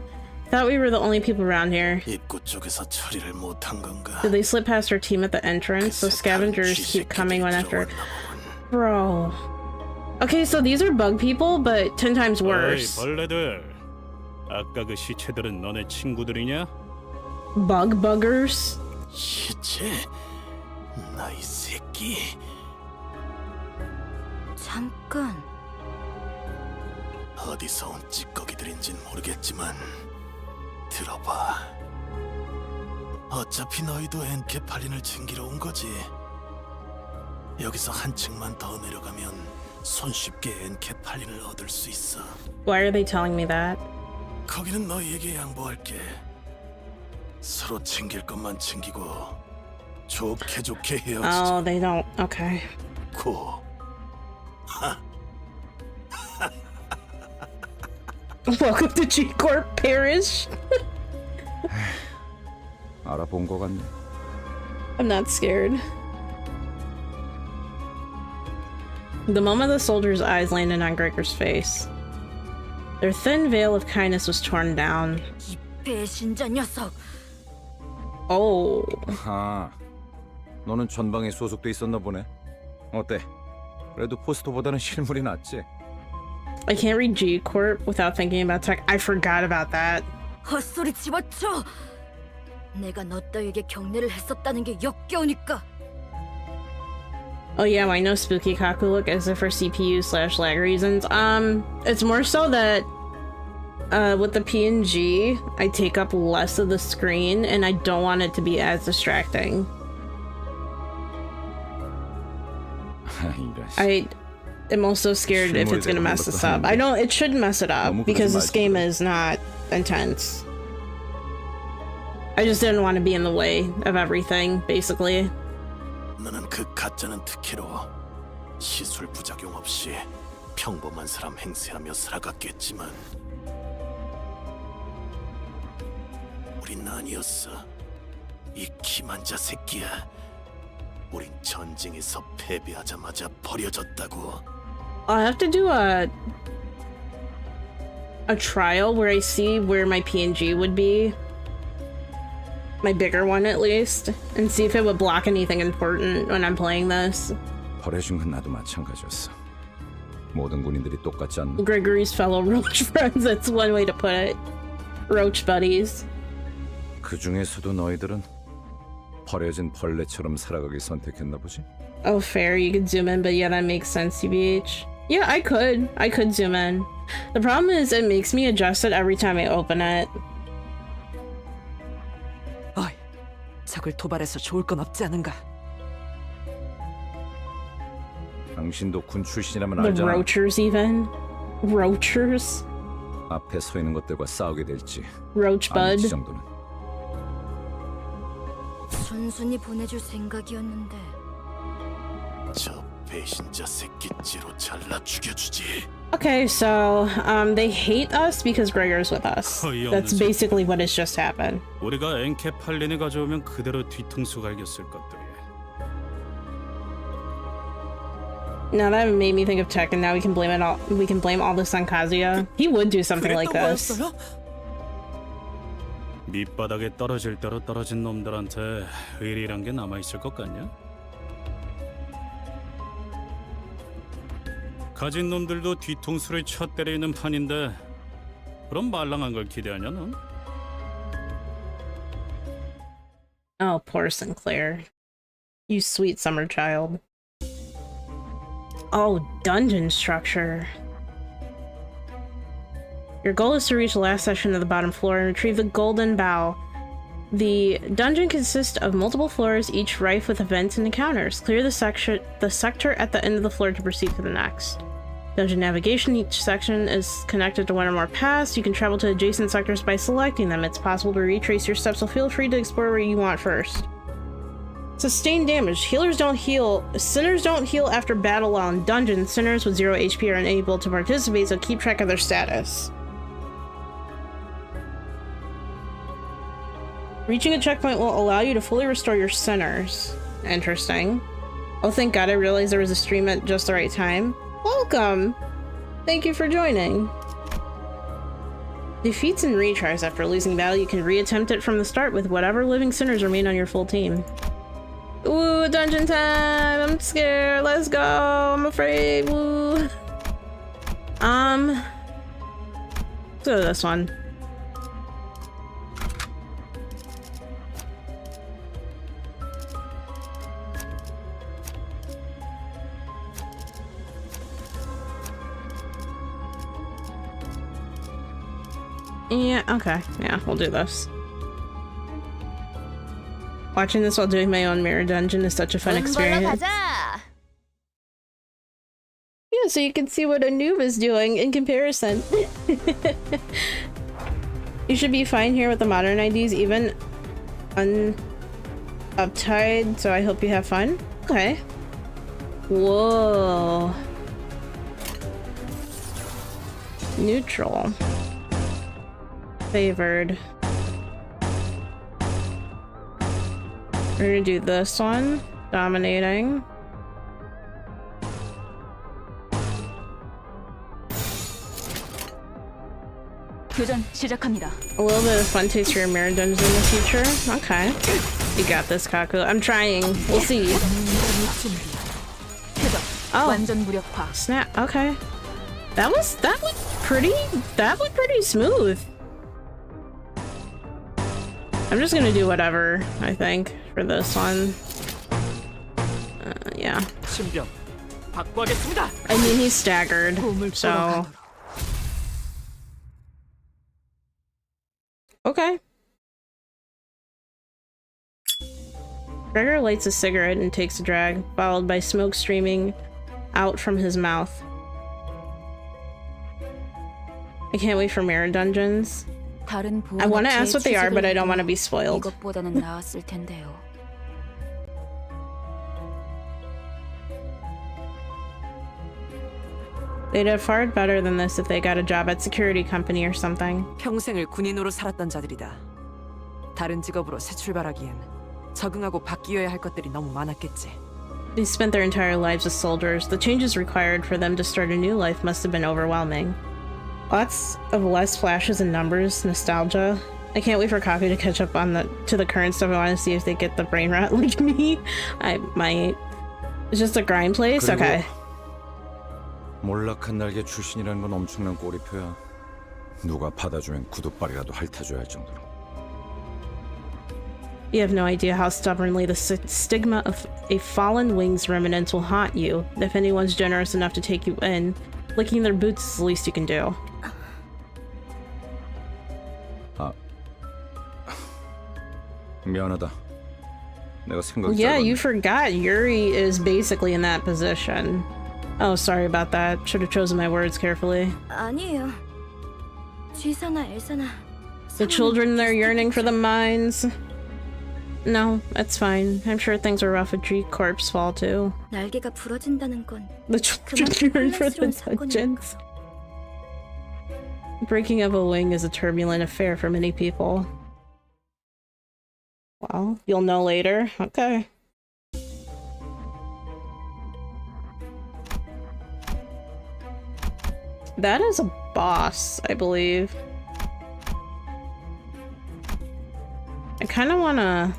Thought we were the only people around here. 입구 쪽에서 처리를 못한 건가? Did they slip past our team at the entrance? So scavengers keep coming one after... Bro. Okay, so these are bug people, but 10 times worse. 어이, 벌레들. 아까 그 시체들은 너네 친구들이냐? Bug buggers? 시체? 나이 새끼. 잠깐. 어디서 온 찌꺼기들인진 모르겠지만 들어봐. 어차피 너희도 엔케팔린을 챙기러 온 거지. 여기서 한층만 더 내려가면 손쉽게 엔케팔린을 얻을 수 있어. Why are they telling me that? 거기는 너희에게 양보할게. 서로 챙길 것만 챙기고 좋게 좋게 헤어지자. Oh, they don't. Okay. 고. Welcome to E.G.O Parish. 알아본 거 같네. I'm not scared. The moment the soldier's eyes landed on Gregor's face, their thin veil of kindness was torn down. 이 배신자 녀석. Oh. 아하. 너는 전방에 소속돼 있었나 보네. 어때? 그래도 포스터보다는 실물이 낫지? I can't read E.G.O Corp without thinking about tech. I forgot about that. 헛소리 집어쳐. 내가 너 따위에게 경례를 했었다는 게 역겨우니까. Oh yeah, I know Spooky Kaku look as if for CPU/lag reasons. It's more so that with the PNG, I take up less of the screen and I don't want it to be as distracting. I am also scared if it's gonna mess this up. I know it shouldn't mess it up because this game is not intense. I just didn't want to be in the way of everything, basically. 너는 그 가짜는 특혜로 시술 부작용 없이 평범한 사람 행세하며 살아갔겠지만 우린 아니었어. 이 기만자 새끼야. 우린 전쟁에서 패배하자마자 버려졌다고. I'll have to do a trial where I see where my PNG would be. My bigger one at least, and see if it would block anything important when I'm playing this. 버려진 건 나도 마찬가지였어. 모든 군인들이 똑같지 않나? Gregory's fellow roach friends, that's one way to put it. Roach buddies. 그 중에서도 너희들은 버려진 벌레처럼 살아가길 선택했나 보지? Oh, fair. You could zoom in, but yeah, that makes sense, TBH. Yeah, I could zoom in. The problem is it makes me adjust it every time I open it. 어이, 적을 도발해서 좋을 건 없지 않은가? 당신도 군 출신이라면 The 알잖아. roachers even. Roachers? 앞에 서 있는 것들과 싸우게 될지. Roachbud. 아니지 정도는. 순순히 보내줄 생각이었는데. 저 배신자 새끼째로 잘라 죽여주지. Okay, so they hate us because Gregor's with us. That's basically what has just happened. 우리가 엔캐 팔린을 가져오면 그대로 뒤통수 갈겼을 것들이야. Now that made me think of Tech, and now we can blame it all. We can blame all this on Kazuya. He would do something like this. 밑바닥에 떨어질 대로 떨어진 놈들한테 의리란 게 남아 있을 것 같냐? 가진 놈들도 뒤통수를 쳐 때리는 판인데 그럼 말랑한 걸 기대하냐 넌? Oh, poor Sinclair. You sweet summer child. Oh, dungeon structure. Your goal is to reach the last section of the bottom floor and retrieve the golden bow. The dungeon consists of multiple floors, each rife with events and encounters. Clear the sector at the end of the floor to proceed to the next. Dungeon navigation. Each section is connected to one or more paths. You can travel to adjacent sectors by selecting them. It's possible to retrace your steps, so feel free to explore where you want first. Sustained damage. Healers don't heal. Sinners don't heal after battle while in dungeons. Sinners with 0 HP are unable to participate, so keep track of their status. Reaching a checkpoint will allow you to fully restore your sinners. Interesting. Oh, thank God, I realized there was a stream at just the right time. Welcome! Thank you for joining. Defeats and retries. After losing battle, you can reattempt it from the start with whatever living sinners remain on your full team. Ooh, dungeon time! I'm scared. Let's go! I'm afraid. Woo! Let's go to this one. Yeah, okay. Yeah, we'll do this. Watching this while doing my own mirror dungeon is such a fun experience. Yeah, so you can see what a noob is doing in comparison. You should be fine here with the modern IDs, even uptied, so I hope you have fun. Okay. Whoa. Neutral. Favored. We're gonna do this one. Dominating. 교전 시작합니다. A little bit of fun taste for your mirror dungeons in the future. Okay. You got this, Kaku. I'm trying. We'll see. Oh. 완전 무력화. Snap. Okay. That looked pretty smooth. I'm just gonna do whatever, I think, for this one. Yeah. I mean, he's staggered, so... Okay. Gregor lights a cigarette and takes a drag, followed by smoke streaming out from his mouth. I can't wait for mirror dungeons. I want to ask what they are, but I don't want to be spoiled. 이것보다는 나았을 텐데요. They'd have fared better than this if they got a job at security company or something. 평생을 군인으로 살았던 자들이다. 다른 직업으로 새 출발하기엔 적응하고 바뀌어야 할 것들이 너무 많았겠지. They spent their entire lives as soldiers. The changes required for them to start a new life must have been overwhelming. Lots of less flashes and numbers, nostalgia. I can't wait for Kaku to catch up on to the current stuff. I want to see if they get the brain rot like me. I might. It's just a grind place? Okay. 몰락한 날개 출신이라는 건 엄청난 꼬리표야. 누가 받아주면 구두발이라도 핥아줘야 할 정도로. You have no idea how stubbornly the stigma of a fallen wing's remnants will haunt you. If anyone's generous enough to take you in, licking their boots is the least you can do. 미안하다. 내가 생각이 Yeah, 짧았네. you forgot Yuri is basically in that position. Oh, sorry about that. Should have chosen my words carefully. 아니에요. 쥐사나 엘사나. The children, they're yearning for the mines. No, that's fine. I'm sure things were rough at E.G.O's fall too. 날개가 부러진다는 건 The children yearn for the dungeons. Breaking of a wing is a turbulent affair for many people. Well, you'll know later. Okay. That is a boss, I believe. I kind of want to...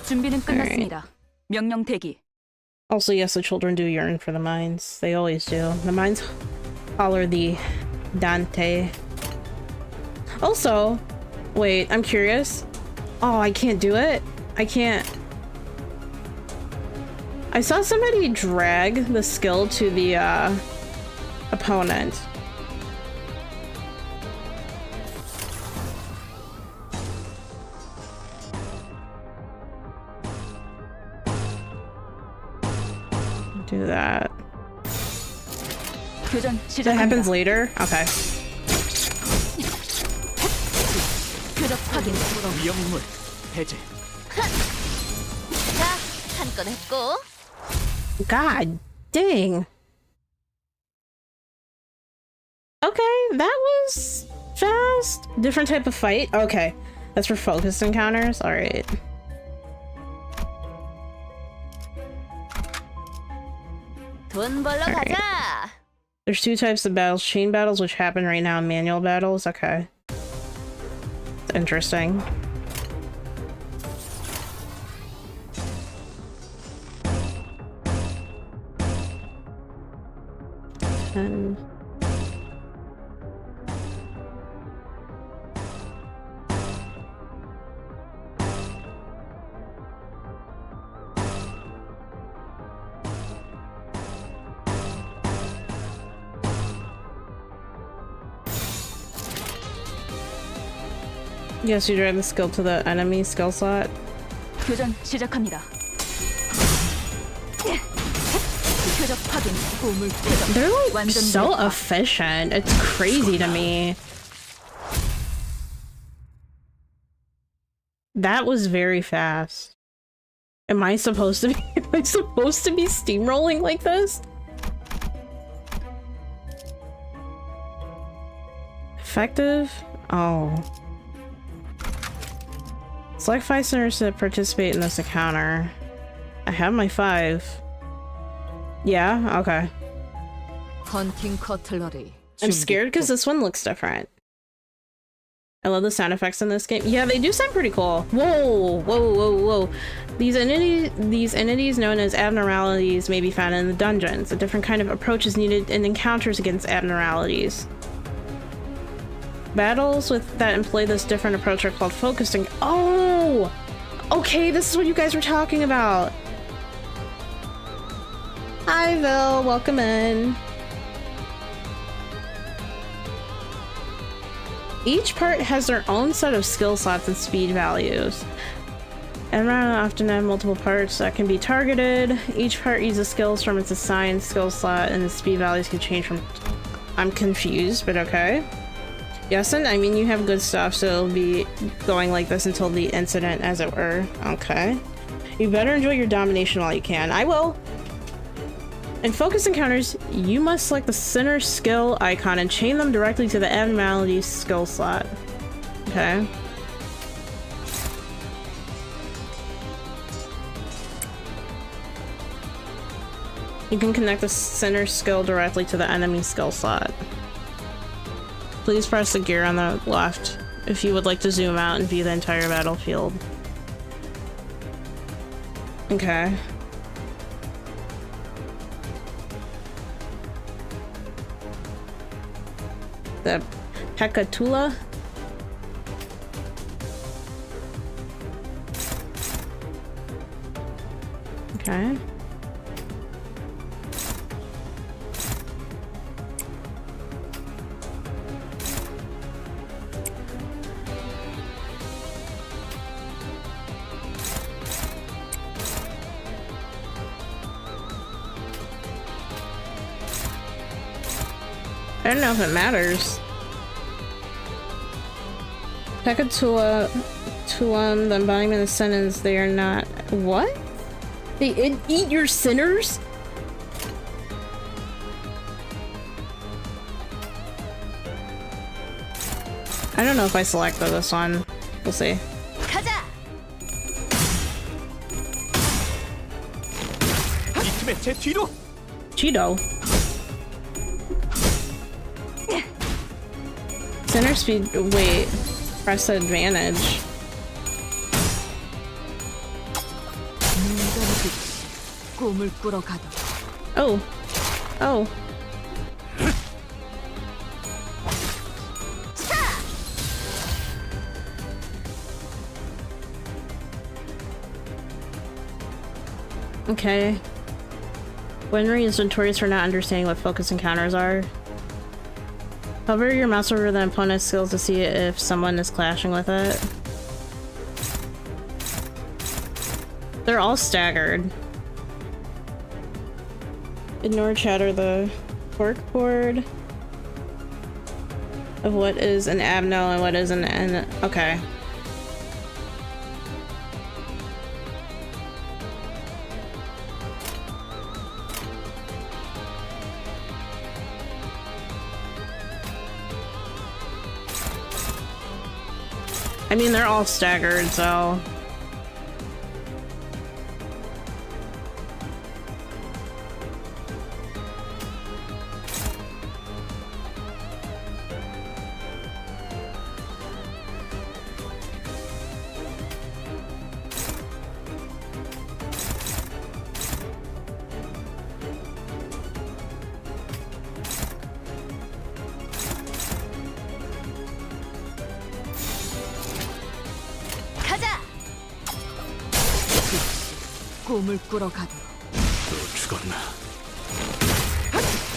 준비는 끝났습니다. 명령 대기. Also, yes, the children do yearn for the mines. They always do. The mines holler the Dante. Also, wait, I'm curious. Oh, I can't do it? I can't... I saw somebody drag the skill to the, opponent. Do that. 교전 That happens 시작합니다. later? Okay. 표적 확인. 위험물 해제. 자, 한 건 했고. God dang. Okay, that was fast. Different type of fight? Okay. That's for focused encounters? Alright. 돈 벌러 Alright. 가자. There's two types of battles. Chain battles, which happen right now, and manual battles. Okay. Interesting. And... Yes, you drive the skill to the enemy skill slot. 교전 시작합니다. 표적 확인. 보물 표적. They're like 완전 so 무력화. efficient. It's crazy to me. That was very fast. Am I supposed to be am I supposed to be steamrolling like this? Effective? Oh. Select 5 centers to participate in this encounter. I have my 5. Yeah, okay. 헌팅 커틀러리. I'm scared because this one looks different. I love the sound effects in this game. Yeah, they do sound pretty cool. Whoa, whoa, whoa, whoa. These entities known as abnormalities may be found in the dungeons. A different kind of approach is needed in encounters against abnormalities. Battles that employ this different approach are called focusing. Oh! Okay, this is what you guys were talking about. Hi, Vil. Welcome in. Each part has their own set of skill slots and speed values. And often have multiple parts that can be targeted. Each part uses skills from its assigned skill slot, and the speed values can change from... I'm confused, but okay. Yes, and I mean, you have good stuff, so it'll be going like this until the incident, as it were. Okay. You better enjoy your domination while you can. I will! In focus encounters, you must select the center skill icon and chain them directly to the abnormality skill slot. Okay. You can connect the center skill directly to the enemy skill slot. Please press the gear on the left if you would like to zoom out and view the entire battlefield. Okay. The Hecatula? Okay. I don't know if it matters. Pekatua, Tuan, the embodiment of sentence, they are not. What? They eat your sinners? I don't know if I selected this one. We'll see. 가자. 이 팀의 제 뒤로. Cheeto. Center speed. Wait. Press advantage. 꿈을 꾸러 가도. Oh. Oh. Okay. Winry is notorious for not understanding what focus encounters are. Hover your mouse over the opponent's skills to see if someone is clashing with it. They're all staggered. Ignore chatter the cork board of what is an abno and what is an okay. I mean, they're all staggered, so... 꿈을 꾸러 가도. 또 죽었나?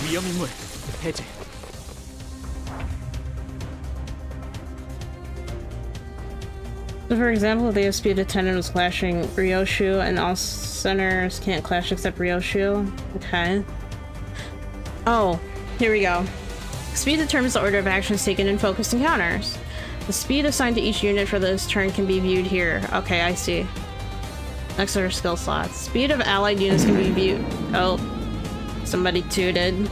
위험인물 해제. So for example, if the speed attendant was clashing Ryoshu and all centers can't clash except Ryoshu. Okay. Oh, here we go. Speed determines the order of actions taken in focused encounters. The speed assigned to each unit for this turn can be viewed here. Okay, I see. Next are skill slots. Speed of allied units can be viewed. Oh, somebody tooted.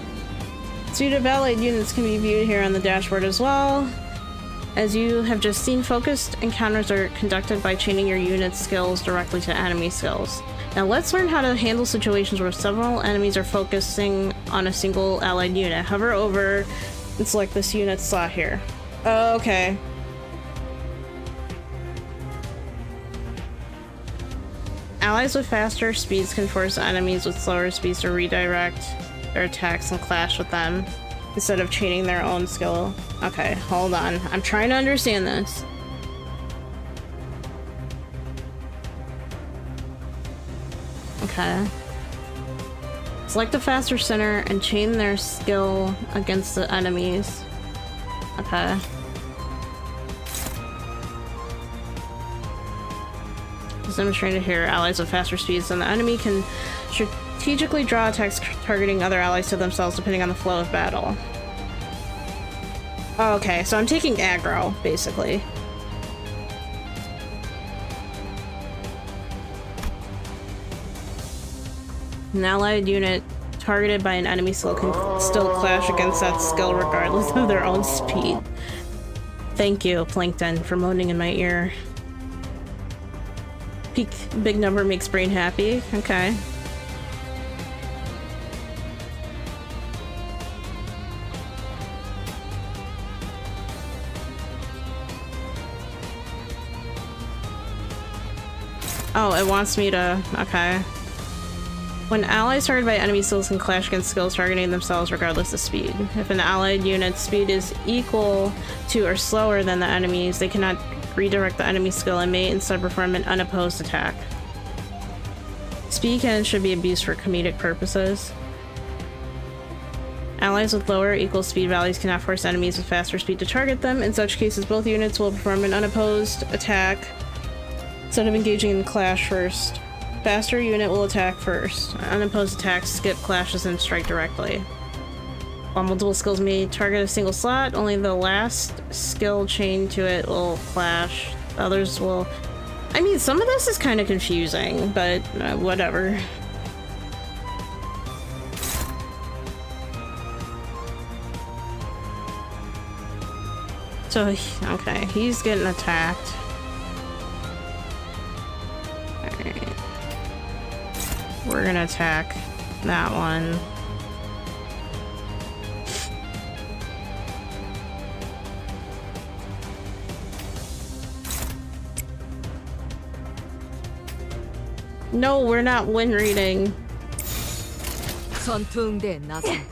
Speed of allied units can be viewed here on the dashboard as well. As you have just seen, focused encounters are conducted by chaining your unit's skills directly to enemy skills. Now let's learn how to handle situations where several enemies are focusing on a single allied unit. Hover over and select this unit slot here. Okay. Allies with faster speeds can force enemies with slower speeds to redirect their attacks and clash with them instead of chaining their own skill. Okay, hold on. I'm trying to understand this. Okay. Select the faster center and chain their skill against the enemies. Okay. As demonstrated here, allies with faster speeds than the enemy can strategically draw attacks targeting other allies to themselves depending on the flow of battle. Okay, so I'm taking aggro, basically. An allied unit targeted by an enemy skill can still clash against that skill regardless of their own speed. Thank you, Plankton, for moaning in my ear. Peak big number makes brain happy. Okay. Oh, it wants me to... Okay. When allies targeted by enemy skills can clash against skills targeting themselves regardless of speed. If an allied unit's speed is equal to or slower than the enemy's, they cannot redirect the enemy skill and may instead perform an unopposed attack. Speed cannons should be abused for comedic purposes. Allies with lower or equal speed values cannot force enemies with faster speed to target them. In such cases, both units will perform an unopposed attack instead of engaging in clash first. Faster unit will attack first. Unopposed attacks skip clashes and strike directly. While multiple skills may target a single slot, only the last skill chained to it will clash. Others will... I mean, some of this is kind of confusing, but whatever. So, okay, he's getting attacked. Alright. We're gonna attack that one. No, we're not win reading. 전투응대에 나선다.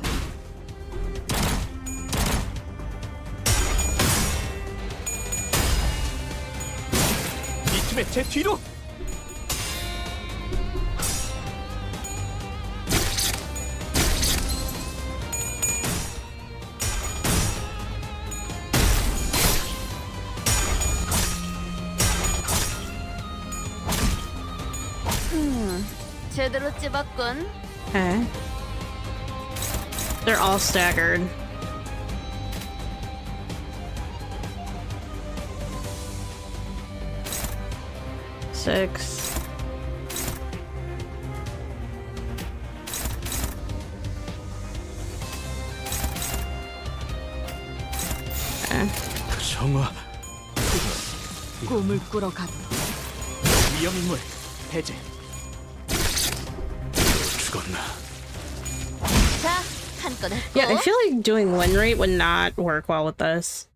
이쯤에 제 뒤로. 제대로 찝었군. Okay. They're all staggered. Six. Okay. 정화. 꿈을 꾸러 갔다. 위험인물 해제. 죽었나? 자, 한 건 했고. Yeah, I feel like doing win rate would not work well with this.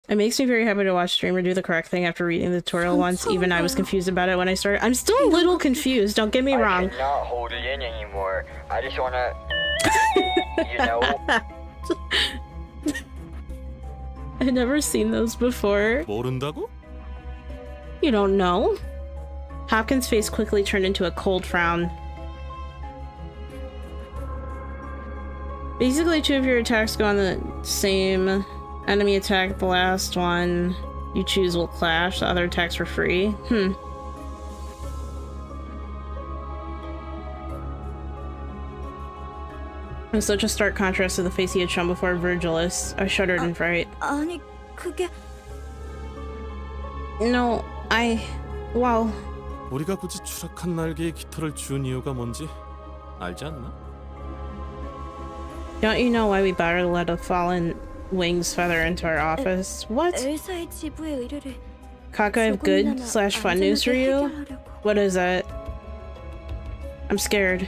It makes me very happy to watch streamer do the correct thing after reading the tutorial once. Even I was confused about it when I started. I'm still a little confused, don't get me wrong. I cannot hold it in anymore. I just wanna, you know. I've never seen those before. 모른다고? You don't know? Hopkins' face quickly turned into a cold frown. Basically, two of your attacks go on the same enemy attack. The last one you choose will clash. The other attacks for free. I'm such a stark contrast to the face he had shown before Virgilus. I shuddered in fright. 아니, 그게 No, well... 우리가 굳이 추락한 날개에 깃털을 준 이유가 뭔지 알지 않나? Don't you know why we better to let a fallen wings feather into our office? What? 엘사의 지부의 의뢰를 Kaka, I have good/fun news for you? What is it? I'm scared.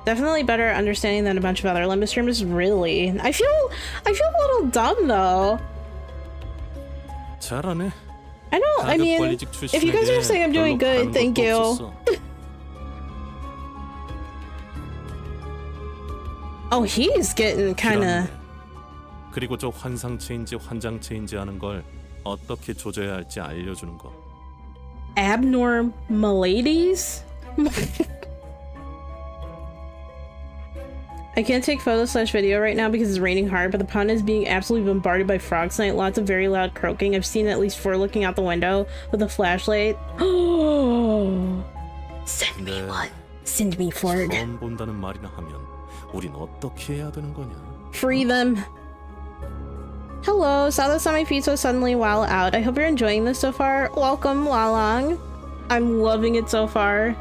Definitely better understanding than a bunch of other Limbus streamers, really. I feel a little dumb though. 잘하네. I know, I mean, if you guys are saying I'm doing good, thank you. Oh, he's getting kinda... 그리고 저 환상체인지 환장체인지 하는 걸 어떻게 조져야 할지 알려주는 거. Abnormalities? I can't take photo/video right now because it's raining hard, but the pond is being absolutely bombarded by frogs tonight. Lots of very loud croaking. I've seen at least 4 looking out the window with a flashlight. Oh, send me one. Send me Ford. 처음 본다는 말이나 하면 우린 어떻게 해야 되는 거냐? Free them. Hello, saw this on my feed so suddenly while out. I hope you're enjoying this so far. Welcome, Lalang. I'm loving it so far.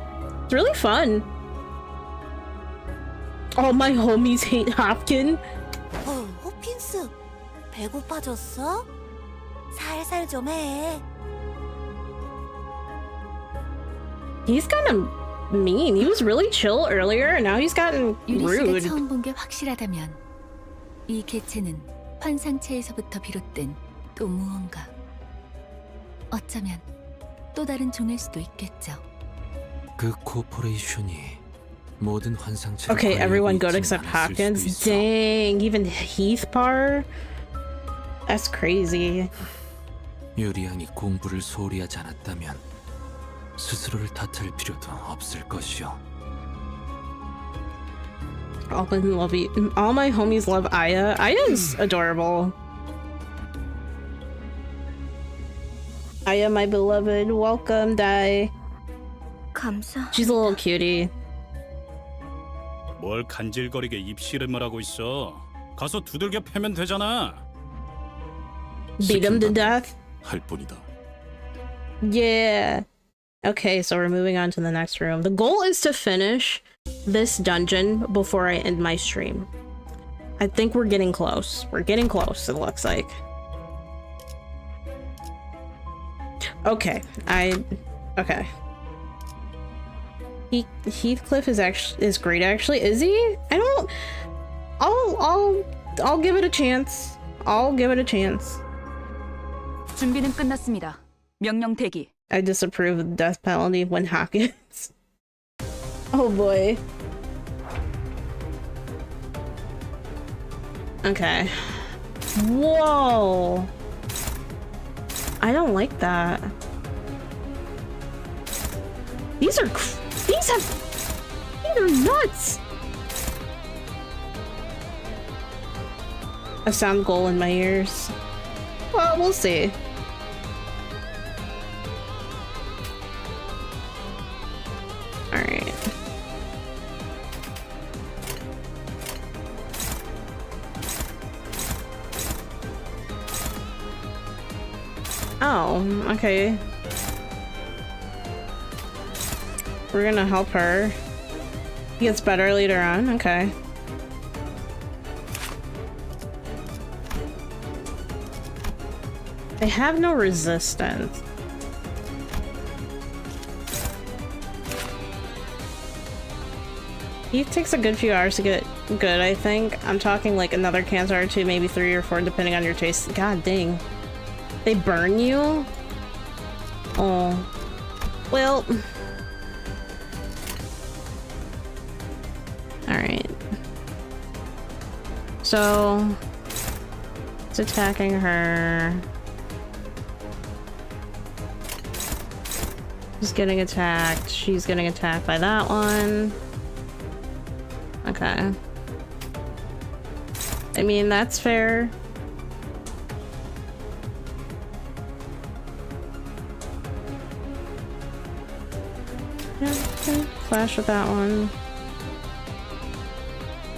It's really fun. All my homies hate Hopkins. 호핀스, 배고파졌어? 살살 좀 해. He's kind of mean. He was really chill earlier, and now he's gotten 유리씨가 rude. 처음 본 게 확실하다면 이 개체는 환상체에서부터 비롯된 또 무언가. 어쩌면 또 다른 종일 수도 있겠죠. 그 코퍼레이션이 모든 환상체를 Okay, everyone good 관리하고 except 있지는 않을 Hopkins. 수도 있어. Dang, even Heath Bar? That's crazy. 유리양이 공부를 소홀히 하지 않았다면 스스로를 탓할 필요도 없을 것이오. All my homies love Aya. Aya's adorable. Aya, my beloved, welcome, Dai. 감사. She's a little cutie. 뭘 간질거리게 입씨름을 하고 있어. 가서 두들겨 패면 되잖아. Beat him to death. 할 뿐이다. Yeah. Okay, so we're moving on to the next room. The goal is to finish this dungeon before I end my stream. I think we're getting close. We're getting close, it looks like. Okay, okay. Heathcliff is great actually. Is he? I'll give it a chance. I'll give it a chance. 준비는 끝났습니다. 명령 대기. I disapprove of the death penalty when Hawkins. Oh boy. Okay. Whoa. I don't like that. These are nuts. A sound goal in my ears. Well, we'll see. All right. Oh, okay. We're gonna help her. He gets better later on. Okay. They have no resistance. He takes a good few hours to get good, I think. I'm talking like another cancer or two, maybe 3 or 4, depending on your taste. God dang. They burn you? Oh. Well. Alright. So... it's attacking her. She's getting attacked. She's getting attacked by that one. Okay. I mean, that's fair. Yeah, okay. Flash with that one.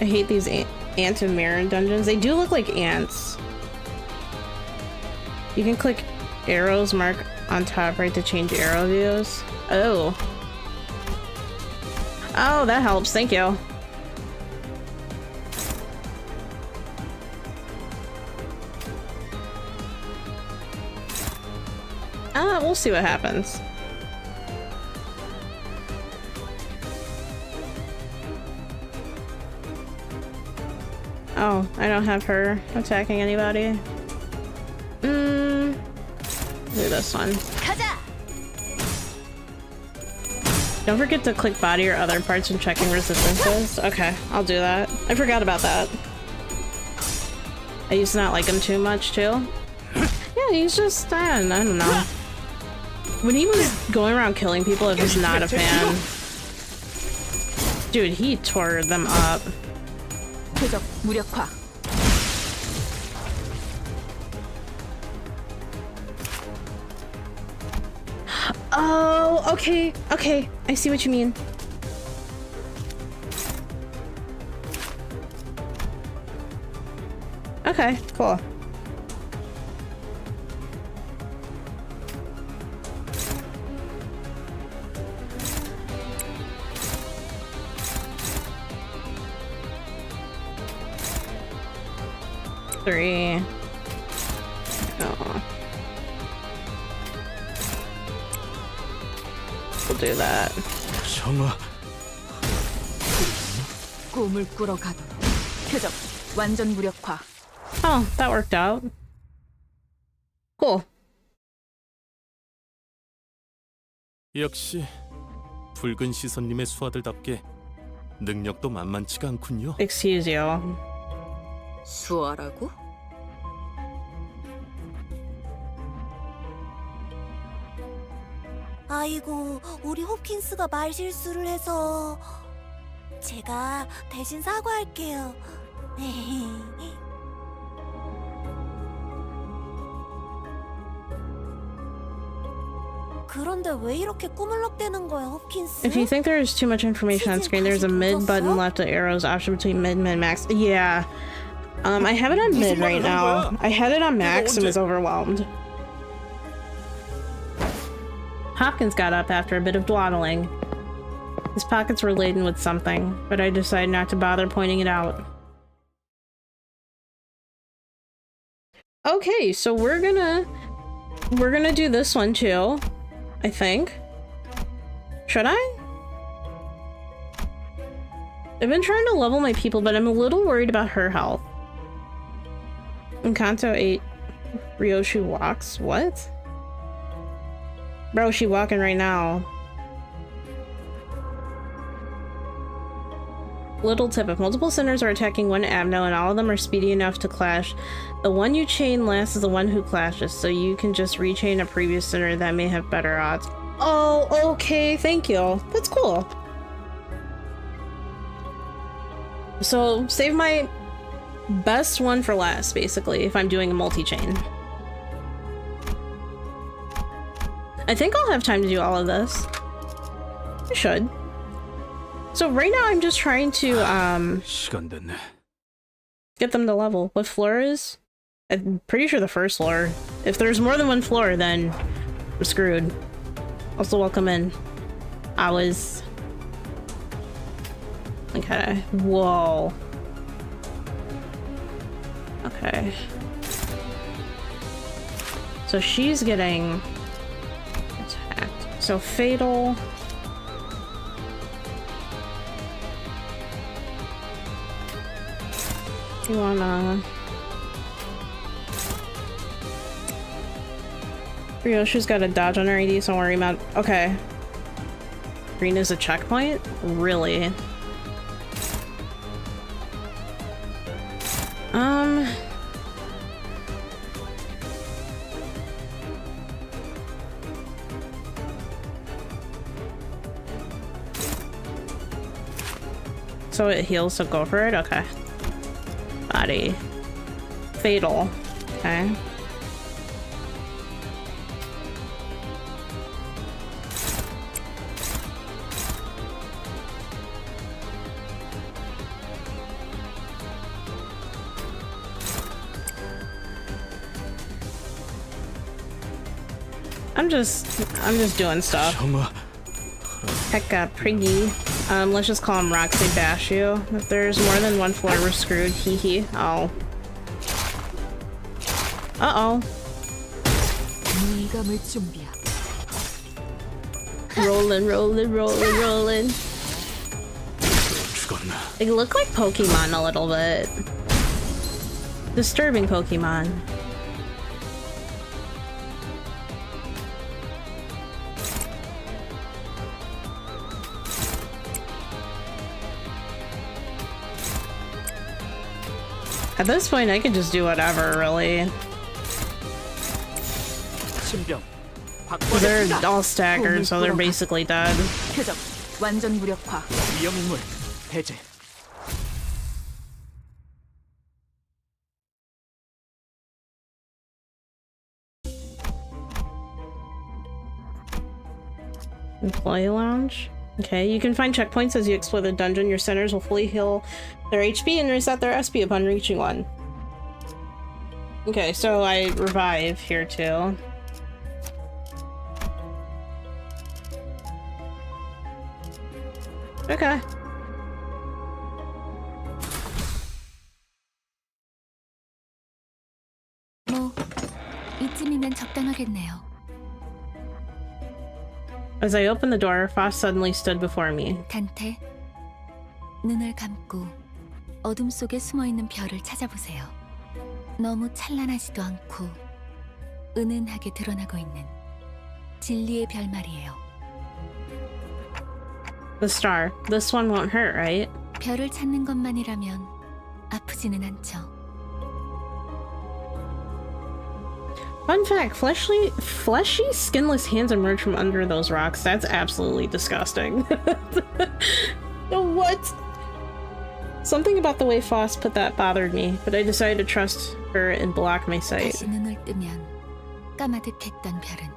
I hate these ant and mirror dungeons. They do look like ants. You can click arrows mark on top right to change arrow views. Oh. Oh, that helps. Thank you. We'll see what happens. Oh, I don't have her attacking anybody. Do this one. Don't forget to click body or other parts when checking resistances. Okay, I'll do that. I forgot about that. I used to not like him too much too. Yeah, he's just, I don't know. When he was going around killing people, I was not a fan. Dude, he tore them up. 표적 무력화. Oh, okay, okay. I see what you mean. Okay, cool. Three. Oh. We'll do that. 정아, 꿈을 꾸러 가도록. 표적 완전 무력화. Oh, that worked out. Cool. 역시 붉은 시선님의 수하들답게 능력도 만만치가 않군요. Excuse you. 수아라고? 아이고, 우리 홉킨스가 말 실수를 해서 제가 대신 사과할게요. 그런데 왜 이렇게 꾸물럭대는 거야, 홉킨스? If you think there is too much information on screen, there's a mid button left of arrows option between mid, max. Yeah. I have it on mid right now. I had it on max and was overwhelmed. Hopkins got up after a bit of dawdling. His pockets were laden with something, but I decided not to bother pointing it out. Okay, so we're gonna do this one too, I think. Should I? I've been trying to level my people, but I'm a little worried about her health. Encanto 8. Ryoshi walks? What? Bro, she walking right now. Little tip, if multiple sinners are attacking one Abno and all of them are speedy enough to clash, the one you chain last is the one who clashes, so you can just rechain a previous sinner that may have better odds. Oh, okay, thank you. That's cool. So, save my best one for last, basically, if I'm doing a multi-chain. I think I'll have time to do all of this. I should. So right now I'm just trying to get them to level. What floor is? I'm pretty sure the first floor. If there's more than one floor, then we're screwed. Also, welcome in. I was... Okay. Whoa. Okay. So she's getting attacked. So fatal. You wanna... Ryoshi's got a dodge on her AD, so don't worry about... Okay. Green is a checkpoint? Really? So it heals, so go for it? Okay. Body. Fatal. Okay. I'm just doing stuff. Hecka Priggy. Let's just call him Roxy Bashu. If there's more than one floor, we're screwed. Hee hee. Oh. Uh-oh. Rolling, rolling, rolling, rolling. They look like Pokemon a little bit. Disturbing Pokemon. At this point, I can just do whatever, really. They're all staggered, so they're basically dead. Employee lounge. Okay, you can find checkpoints as you explore the dungeon. Your centers will fully heal their HP and reset their SP upon reaching one. Okay, so I revive here too. Okay. 뭐 이쯤이면 적당하겠네요. As I opened the door, Foss suddenly stood before me. 단테, 눈을 감고 어둠 속에 숨어있는 별을 찾아보세요. 너무 찬란하지도 않고 은은하게 드러나고 있는 진리의 별 말이에요. The star. This one won't hurt, right? 별을 찾는 것만이라면 아프지는 않죠. Fun fact, fleshy, skinless hands emerge from under those rocks. That's absolutely disgusting. What? Something about the way Foss put that bothered me, but I decided to trust her and block my sight. 다시 눈을 뜨면 까마득했던 별은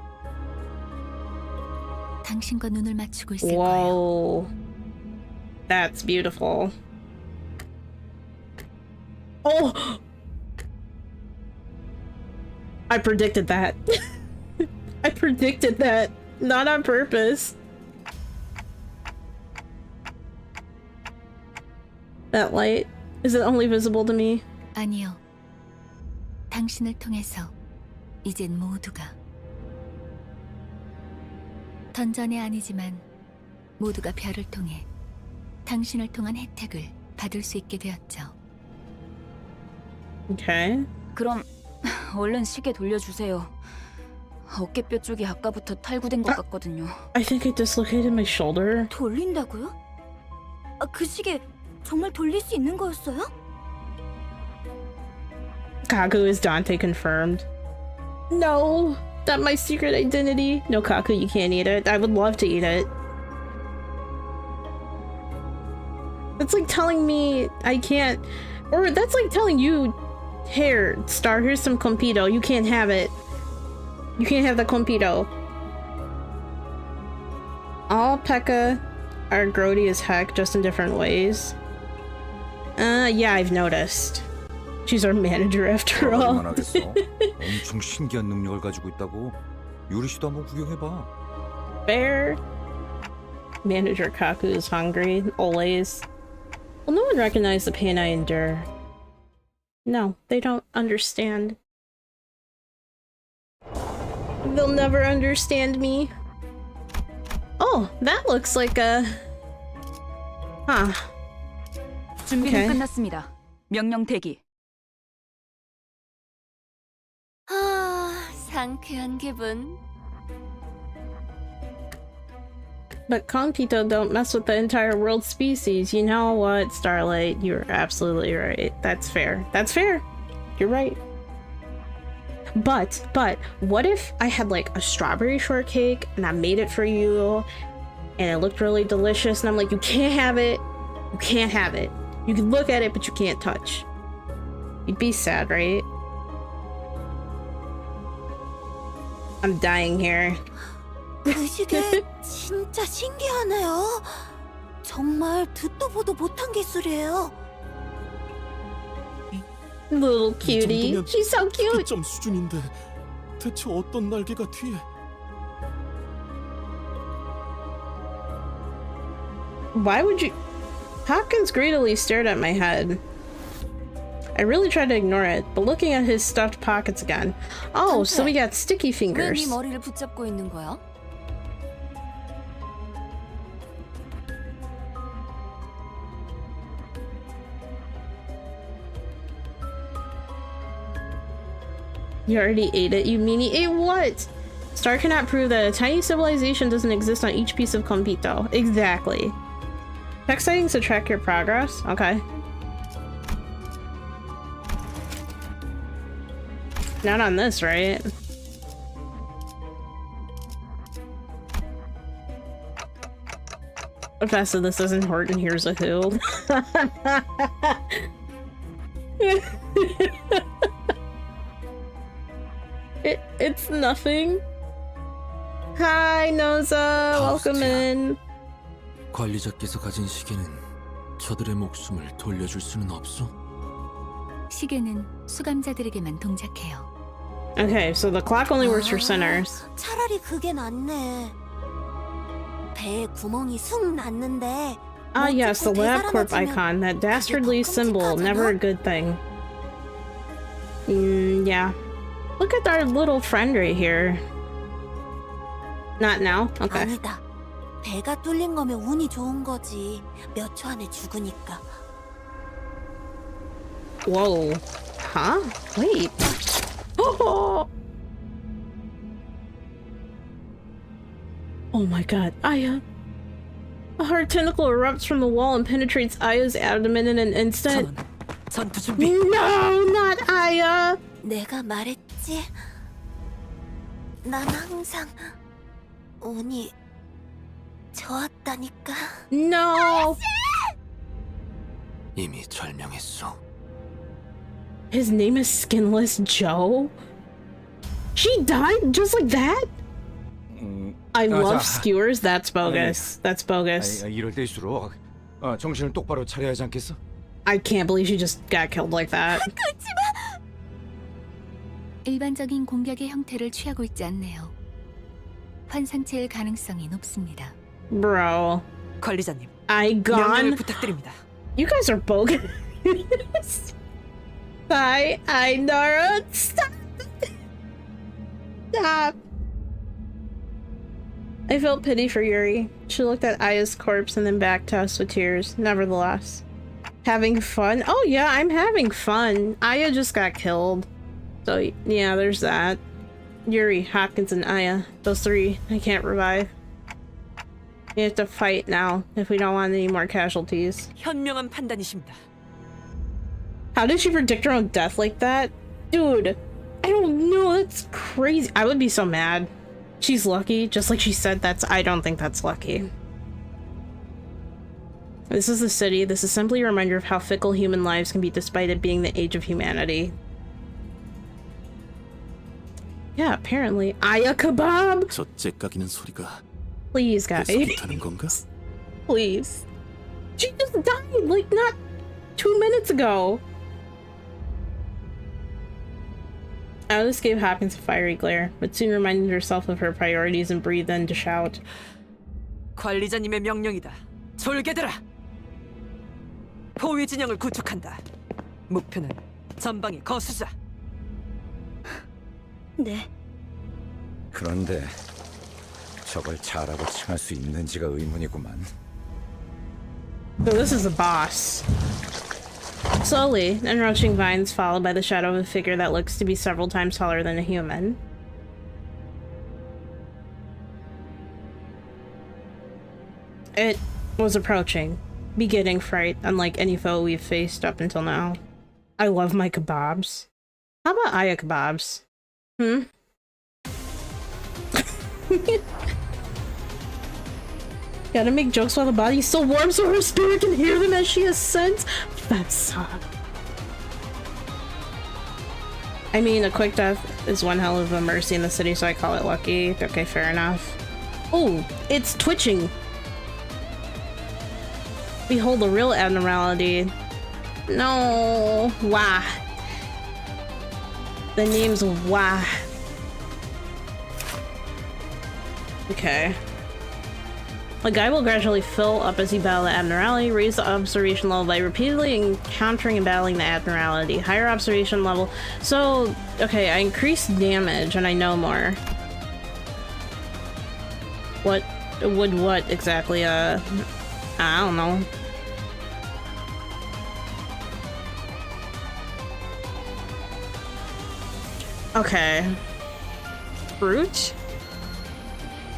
당신과 눈을 맞추고 있을 거예요. Whoa. That's beautiful. Oh! I predicted that. I predicted that. Not on purpose. That light, is it only visible to me? 아니요. 당신을 통해서 이젠 모두가 던전이 아니지만 모두가 별을 통해 당신을 통한 혜택을 받을 수 있게 되었죠. Okay. 그럼 얼른 시계 돌려주세요. 어깨뼈 쪽이 아까부터 탈구된 것 같거든요. I think I dislocated my shoulder. 돌린다고요? 그 시계 정말 돌릴 수 있는 거였어요? Kaku is Dante confirmed. No, not my secret identity. No, Kaku, you can't eat it. I would love to eat it. That's like telling me I can't, or that's like telling you, here, Star, here's some compito. You can't have it. You can't have the compito. All P.E.K.K.A are grody as heck, just in different ways. Yeah, I've noticed. She's our manager after all. 엄청 신기한 능력을 가지고 있다고. 유리 씨도 한번 구경해봐. Fair. Manager Kaku is hungry, always. Will no one recognize the pain I endure? No, they don't understand. They'll never understand me. Oh, that looks like a... Huh. 준비는 Okay. 끝났습니다. 명령 대기. 상쾌한 기분. But compito don't mess with the entire world species. You know what, Starlight? You're absolutely right. That's fair. That's fair. You're right. But, what if I had like a strawberry shortcake and I made it for you and it looked really delicious and I'm like, you can't have it. You can't have it. You can look at it, but you can't touch. You'd be sad, right? I'm dying here. 그 시계 진짜 신기하네요. 정말 듣도 보도 못한 기술이에요. Little cutie. She's so cute. 점 수준인데 대체 어떤 날개가 뒤에? Why would you... Hopkins greedily stared at my head. I really tried to ignore it, but looking at his stuffed pockets again. Oh, so we got sticky 왜 네 fingers. 머리를 붙잡고 있는 거야? You already ate it, you meanie. Ate what? Star cannot prove that a tiny civilization doesn't exist on each piece of compito. Exactly. Check settings to track your progress. Okay. Not on this, right? If I said this isn't Horton, here's a who. It's nothing. Hi, Noza. Welcome in. 관리자께서 가진 시계는 저들의 목숨을 돌려줄 수는 없어? 시계는 수감자들에게만 동작해요. Okay, so the clock only works for sinners. 차라리 그게 낫네. 배에 구멍이 숭 났는데. Ah, yes, the L Corp 되살아나지면 icon. That 그게 dastardly 더 symbol. Never a 끔찍하잖아? good thing. Yeah. Look at our little friend right here. Not now? Okay. 아니다. 배가 뚫린 거면 운이 좋은 거지. 몇 초 안에 죽으니까. Whoa. Huh? Wait. Oh my god. Aya. A hard tentacle erupts from the wall and penetrates Aya's abdomen in an instant. 전투 준비. No, not Aya! 내가 말했지. 난 항상 운이 좋았다니까. No! 이미 절명했어. His name is Skinless Joe? She died just like that? I love skewers. That's bogus. That's bogus. 이럴 때일수록 정신을 똑바로 차려야 하지 않겠어? I can't believe she just got killed like that. 일반적인 공격의 형태를 취하고 있지 않네요. 환상체일 가능성이 높습니다. Bro. 관리자님, I 명령을 gone. 부탁드립니다. You guys are bogus. I know. Stop. Stop. I felt pity for Yuri. She looked at Aya's corpse and then back to us with tears. Nevertheless. Having fun? Oh yeah, I'm having fun. Aya just got killed. So yeah, there's that. Yuri, Hopkins, and Aya. Those three I can't revive. We have to fight now if we don't want any more casualties. 현명한 판단이십니다. How did she predict her own death like that? Dude, I don't know, that's crazy. I would be so mad. She's lucky, just like she said. I don't think that's lucky. This is the city. This is simply a reminder of how fickle human lives can be despite it being the age of humanity. Yeah, apparently. Aya kebab! 저 째깍이는 소리가 Please, guys. 계속하는 건가? Please. She just died, like, not 2 minutes ago. Alice gave Hopkins a fiery glare, but soon reminded herself of her priorities and breathed in to shout. 관리자님의 명령이다. 졸개들아! 포위 진영을 구축한다. 목표는 전방의 거수자. 네. 그런데 저걸 자라고 칭할 수 있는지가 의문이구만. So this is the boss. Slowly, encroaching vines followed by the shadow of a figure that looks to be several times taller than a human. It was approaching, begetting fright unlike any foe we've faced up until now. I love my kebabs. How about Aya kebabs? Gotta make jokes while the body's still warm so her spirit can hear them as she ascends. That's I mean, a quick death is one hell of a mercy in the city, so I call it lucky. Okay, fair enough. Oh, it's twitching. Behold the real abnormality. No. Wah. The name's Wah. Okay. A guy will gradually fill up as you battle the abnormality. Raise the observation level by repeatedly encountering and battling the abnormality. Higher observation level. So, okay, I increased damage and I know more. What would what exactly? I don't know. Okay. Fruit?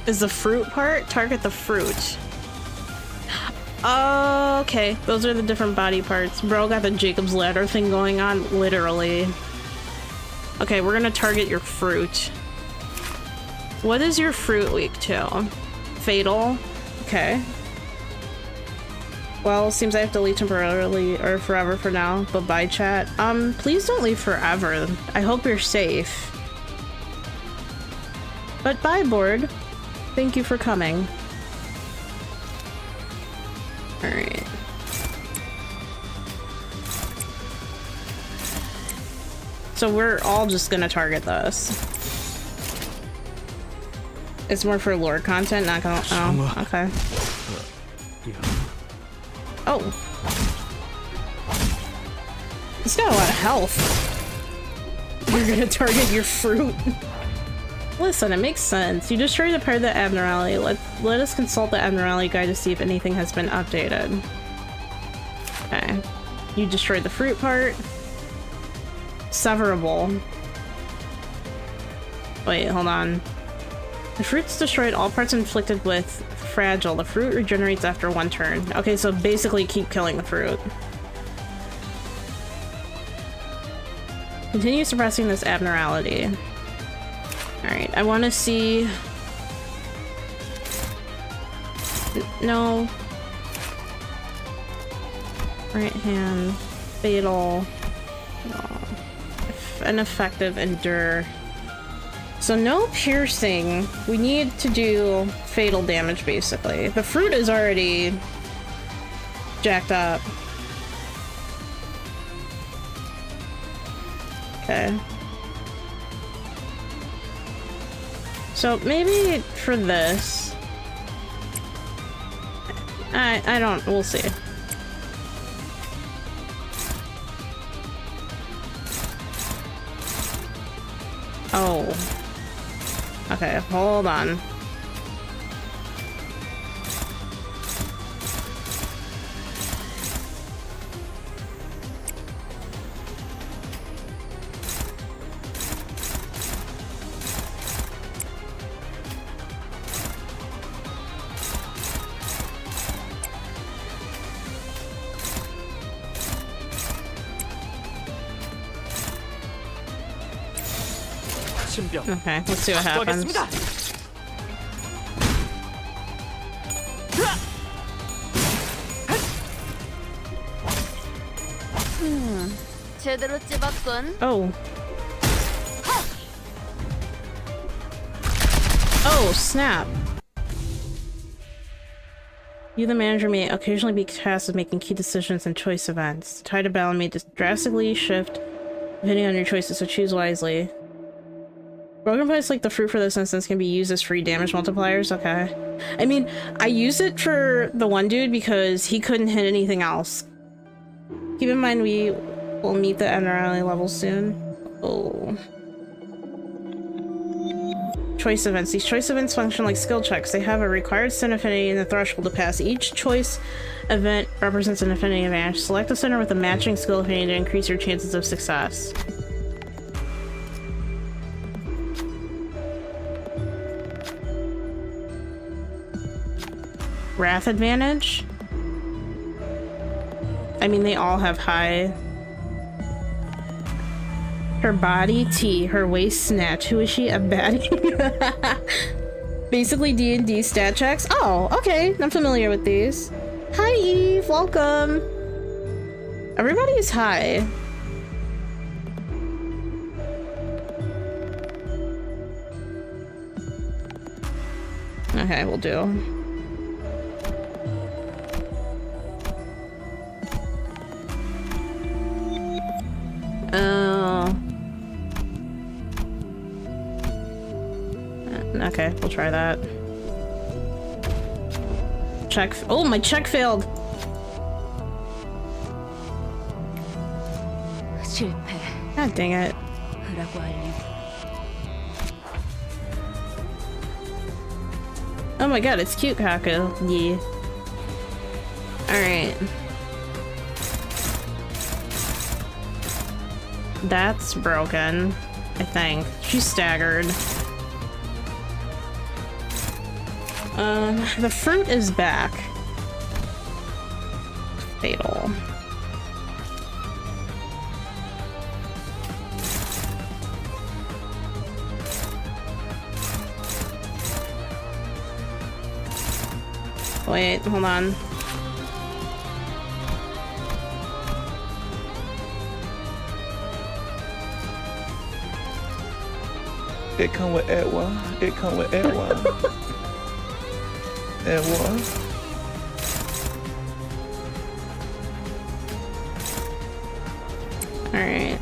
Is the fruit part? Target the fruit. Okay, those are the different body parts. Bro got the Jacob's Ladder thing going on, literally. Okay, we're gonna target your fruit. What is your fruit weak to? Fatal? Okay. Well, seems I have to leave temporarily or forever for now. But bye, chat. Please don't leave forever. I hope you're safe. But bye, board. Thank you for coming. Alright. So we're all just gonna target this. It's more for lore content, not gonna. Oh, okay. Oh. He's got a lot of health. You're gonna target your fruit. Listen, it makes sense. You destroyed a part of the abnormality. Let us consult the abnormality guide to see if anything has been updated. Okay. You destroyed the fruit part. Severable. Wait, hold on. The fruit's destroyed all parts inflicted with fragile. The fruit regenerates after 1 turn. Okay, so basically keep killing the fruit. Continue suppressing this abnormality. Alright, I want to see... No. Right hand. Fatal. Ineffective. Endure. So no piercing. We need to do fatal damage, basically. The fruit is already jacked up. Okay. So maybe for this... I don't... We'll see. Oh. Okay, hold on. Okay, let's see what happens. 제대로 찝었군. Oh. Oh, snap. You, the manager, may occasionally be tasked with making key decisions and choice events. The tide of battle may drastically shift depending on your choices, so choose wisely. Broken points like the fruit for this instance can be used as free damage multipliers. Okay. I mean, I used it for the one dude because he couldn't hit anything else. Keep in mind we will meet the NRLA level soon. Oh. Choice events. These choice events function like skill checks. They have a required sin affinity and the threshold to pass. Each choice event represents an affinity advantage. Select a center with a matching skill affinity to increase your chances of success. Wrath advantage? I mean, they all have high. Her body, T. Her waist, snatch. Who is she? A baddie? Basically D&D stat checks. Oh, okay. I'm familiar with these. Hi, Eve. Welcome. Everybody is high. Okay, we'll do. Okay, we'll try that. Check. Oh, my check failed. 실패. God dang it. 라고 알림. Oh my god, it's cute, Kaku. Yeah. Alright. That's broken, I think. She's staggered. The fruit is back. Fatal. Wait, hold on. It come with Edwin. It come with Edwin. Edwin. Alright.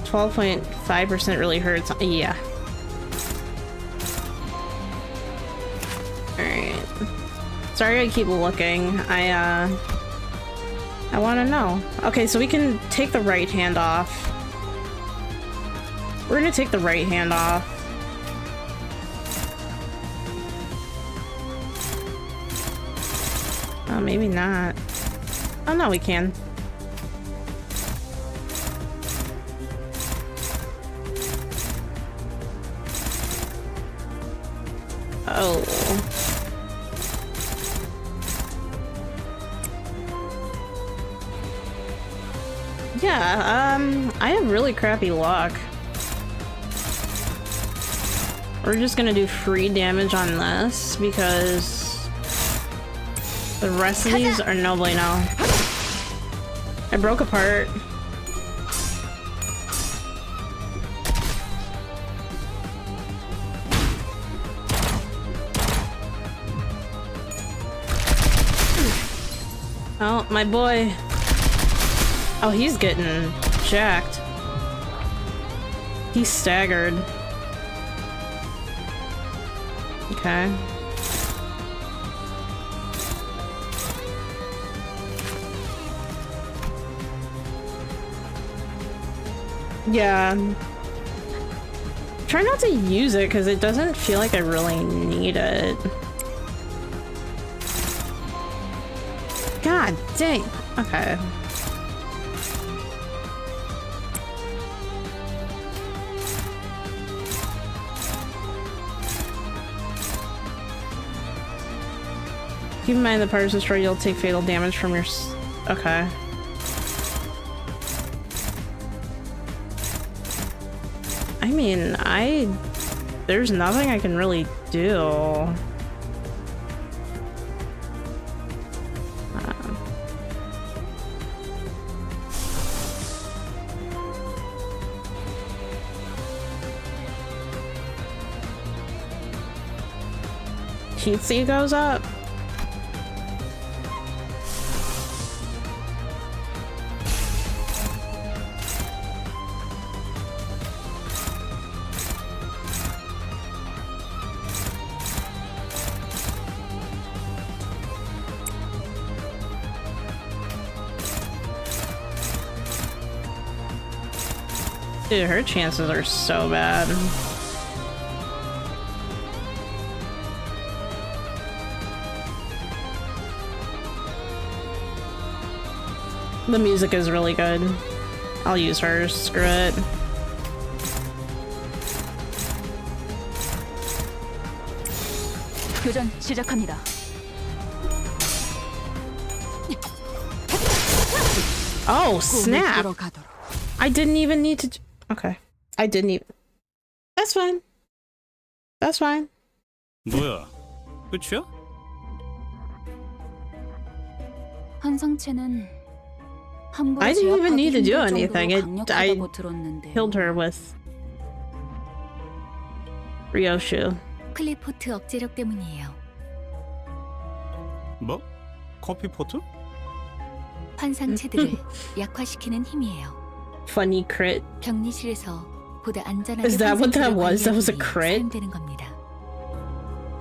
12.5% really hurts. Yeah. Alright. Sorry I keep looking. I want to know. Okay, so we can take the right hand off. We're gonna take the right hand off. Oh, maybe not. Oh no, we can. Oh. Yeah, I have really crappy luck. We're just gonna do free damage on this because the rest of these are no bueno. I broke apart. Oh, my boy. Oh, he's getting jacked. He's staggered. Okay. Yeah. Try not to use it because it doesn't feel like I really need it. God dang. Okay. Keep in mind the part is destroyed, you'll take fatal damage from your okay. I mean, there's nothing I can really do. Heat goes up. Dude, her chances are so bad. The music is really good. I'll use hers. Screw it. 교전 시작합니다. Oh, snap! I didn't even need to. Okay. I didn't even. That's fine. That's fine. 뭐야? 끝이야? 한상체는 I didn't even need to do anything. I killed her with Ryoshu. 클리포트 억제력 때문이에요. 뭐? 커피포트? 환상체들을 약화시키는 힘이에요. Funny crit. 격리실에서 보다 안전하게 Is that what that was? That was a crit? 사용되는 겁니다.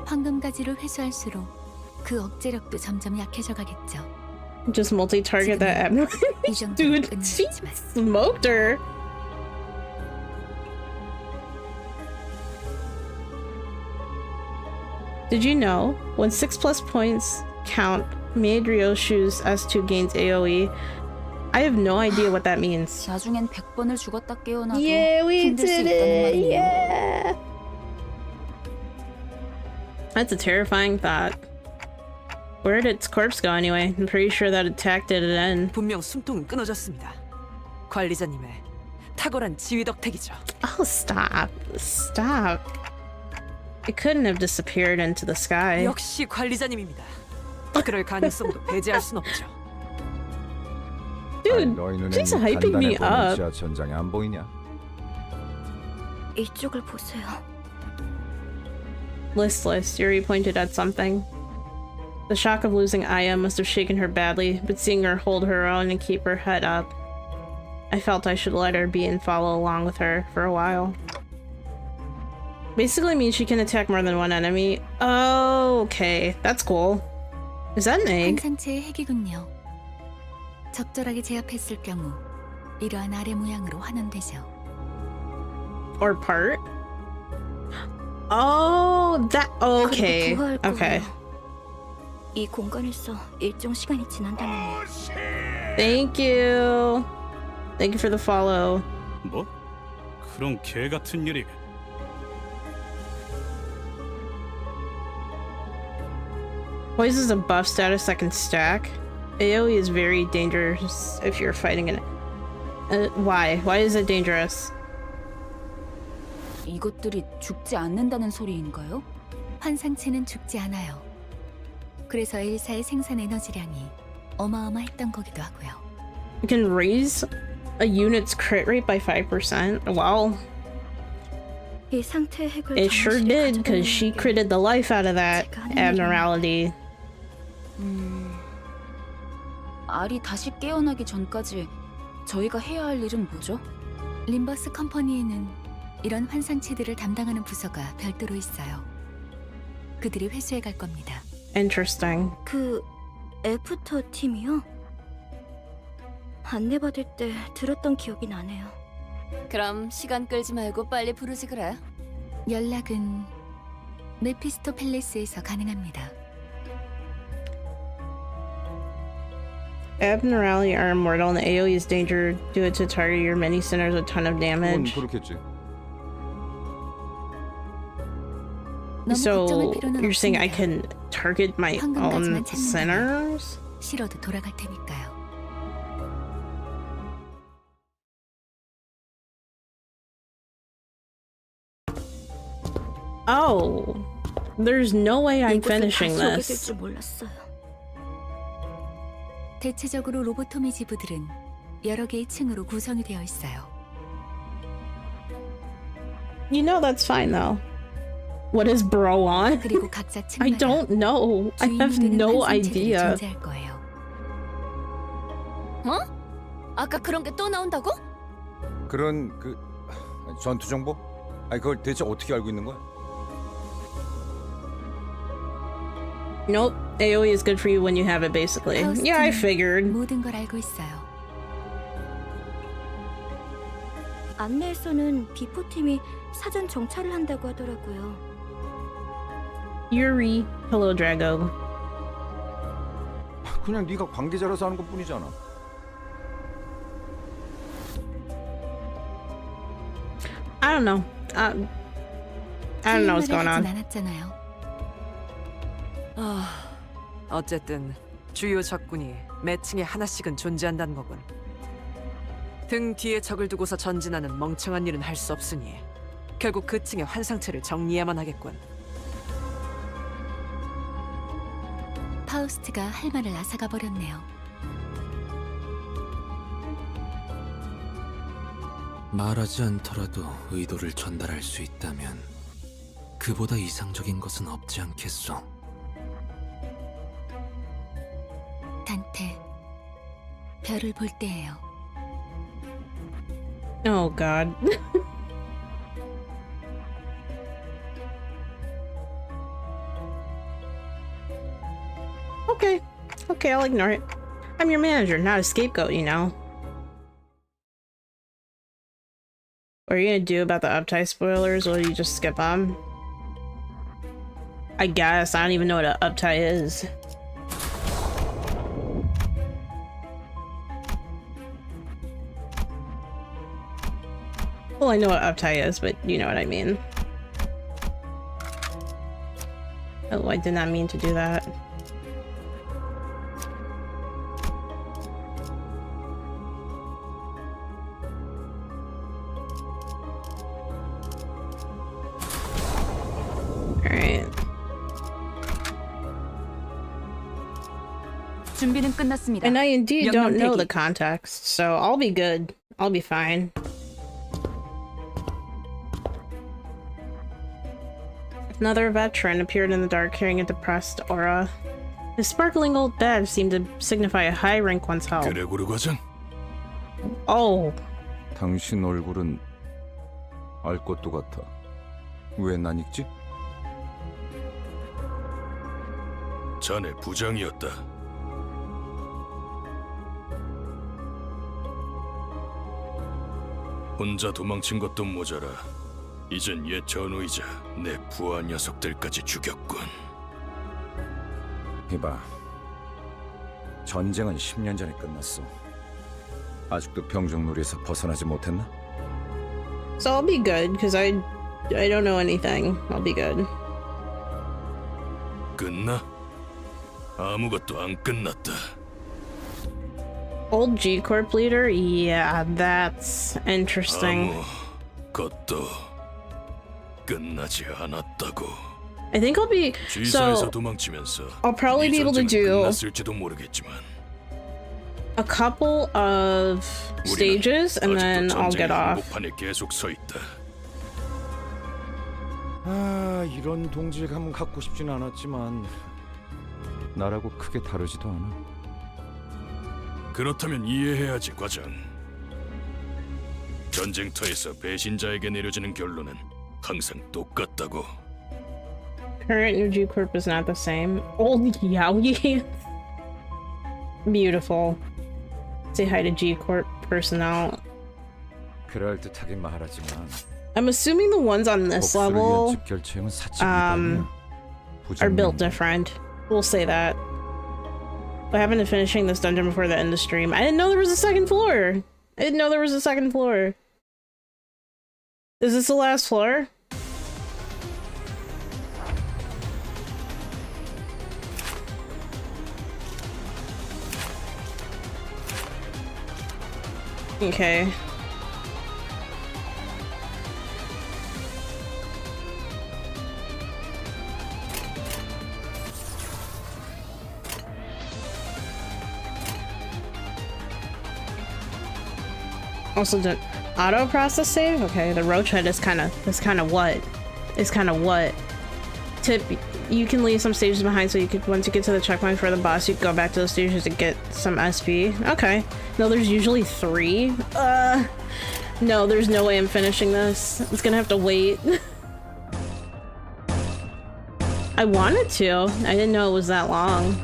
황금가지를 회수할수록 그 억제력도 점점 약해져 가겠죠. Just multi-target that abnormal. Dude, she smoked her. Did you know when 6+ points count made Ryoshu's S2 gains AoE? I have no idea what that means. 나중엔 100번을 죽었다 깨어나도 Yeah, we 힘들 수 did 있다는 it. 말이에요. Yeah. That's a terrifying thought. Where did its corpse go anyway? I'm pretty sure that attack did it end. 분명 숨통은 끊어졌습니다. 관리자님의 탁월한 지휘 덕택이죠. Oh, stop. Stop. It couldn't have disappeared into the sky. 역시 관리자님입니다. 그럴 가능성도 배제할 순 없죠. Dude, she's hyping me up. 전장에 안 보이냐? 이쪽을 보세요. Listless, Yuri pointed at something. The shock of losing Aya must have shaken her badly, but seeing her hold her own and keep her head up, I felt I should let her be and follow along with her for a while. Basically means she can attack more than one enemy. Oh, okay. That's cool. Is that an egg? 환상체의 핵이군요. 적절하게 제압했을 경우 이러한 아래 모양으로 환원되죠. Or part? Oh, that... Okay. Okay. 이 공간에서 일정 시간이 지난다면요. Thank you. Thank you for the follow. 뭐? 그런 개 같은 일이. Poise is a buff status that can stack. AoE is very dangerous if you're fighting it. Why? Why is it dangerous? 이것들이 죽지 않는다는 소리인가요? 환상체는 죽지 않아요. 그래서 엘사의 생산 에너지량이 어마어마했던 거기도 하고요. You can raise a unit's crit rate by 5%. Wow. 이 상태의 핵을 It sure did, because she critted the life out of that abnormality. 알이 다시 깨어나기 전까지 저희가 해야 할 일은 뭐죠? 림버스 컴퍼니에는 이런 환상체들을 담당하는 부서가 별도로 있어요. 그들이 회수해 갈 겁니다. Interesting. 그 애프터 팀이요? 안내받을 때 들었던 기억이 나네요. 그럼 시간 끌지 말고 빨리 부르지 그래. 연락은 메피스토 팰리스에서 가능합니다. Abnormality are immortal and the AoE's danger do it to target your many centers a ton of 그건 damage. 그렇겠지. 너무 So 걱정할 필요는 you're saying I 없습니다. can target my 황금까지만 own 찾는다면 centers? 싫어도 돌아갈 테니까요. Oh, there's no way I'm 이곳을 finishing 다시 오게 될 this. 줄 몰랐어요. 대체적으로 로보토미 지부들은 여러 개의 층으로 구성이 되어 있어요. You know that's fine though. What is bro on? 그리고 각자 I 층마다 don't know. I have 주인이 되는 no 환상체들이 idea. 존재할 거예요. 아까 그런 게 또 나온다고? 그런 그 전투 정보? 아니 그걸 대체 어떻게 알고 있는 거야? Nope. AoE is good for you when you have it basically. Yeah, I figured. 모든 걸 알고 있어요. 안내에서는 비포 팀이 사전 정찰을 한다고 하더라고요. Yuri. Hello, Drago. 그냥 네가 관계자라서 하는 것뿐이잖아. I don't know. I don't know what's going on. 않았잖아요. 어쨌든 주요 적군이 매 층에 하나씩은 존재한다는 거군. 등 뒤에 적을 두고서 전진하는 멍청한 일은 할 수 없으니 결국 그 층의 환상체를 정리해야만 하겠군. 파우스트가 할 말을 앗아가 버렸네요. 말하지 않더라도 의도를 전달할 수 있다면 그보다 이상적인 것은 없지 않겠소. 단테, 별을 볼 때예요. Oh god. Okay. Okay, I'll ignore it. I'm your manager, not a scapegoat, you know. What are you gonna do about the uptie spoilers? Will you just skip them? I guess. I don't even know what an uptie is. Well, I know what uptie is, but you know what I mean. Oh, I did not mean to do that. Alright. 준비는 끝났습니다. And I indeed 명령 don't know 대기. the context, so I'll be good. I'll be fine. Another veteran appeared in the dark carrying a depressed aura. His sparkling old badge seemed to signify a high rank one's health. 그레고르 과장, Oh, 당신 얼굴은 알 것도 같아. 왜 난 읽지? 자네 부장이었다. 혼자 도망친 것도 모자라 이젠 옛 전우이자 내 부하 녀석들까지 죽였군. 이봐, 전쟁은 10년 전에 끝났어. 아직도 병정놀이에서 벗어나지 못했나? so I'll be good because I don't know anything. I'll be good. 끝나? 아무것도 안 끝났다. Old G Corp leader? Yeah, that's interesting. 아무것도 끝나지 않았다고. I think I'll be G사에서 so 도망치면서 I'll probably be able to 이 전쟁은 do 끝났을지도 모르겠지만 a couple of stages and then I'll get off. 한복판에 계속 서 있다. 아, 이런 동질감은 갖고 싶진 않았지만 나라고 크게 다르지도 않아. 그렇다면 이해해야지, 과장. 전쟁터에서 배신자에게 내려지는 결론은 항상 똑같다고. Current E.G.O Corp is not the same. Old Yaoi. Beautiful. Say hi to G Corp personnel. 그럴듯하긴 말하지만 I'm assuming the ones on this 복수를 위한 level 즉결체형은 사치 are built different. We'll say that. What happened to finishing this dungeon before the end of stream? I didn't know there was a second floor. I didn't know there was a second floor. Is this the last floor? Okay. Also, did auto process save? Okay, the roach head is kind of what? Tip: you can leave some stages behind, so you could once you get to the checkpoint for the boss, you can go back to those stages to get some SP. Okay. No, there's usually 3. No, there's no way I'm finishing this. It's gonna have to wait. I wanted to. I didn't know it was that long.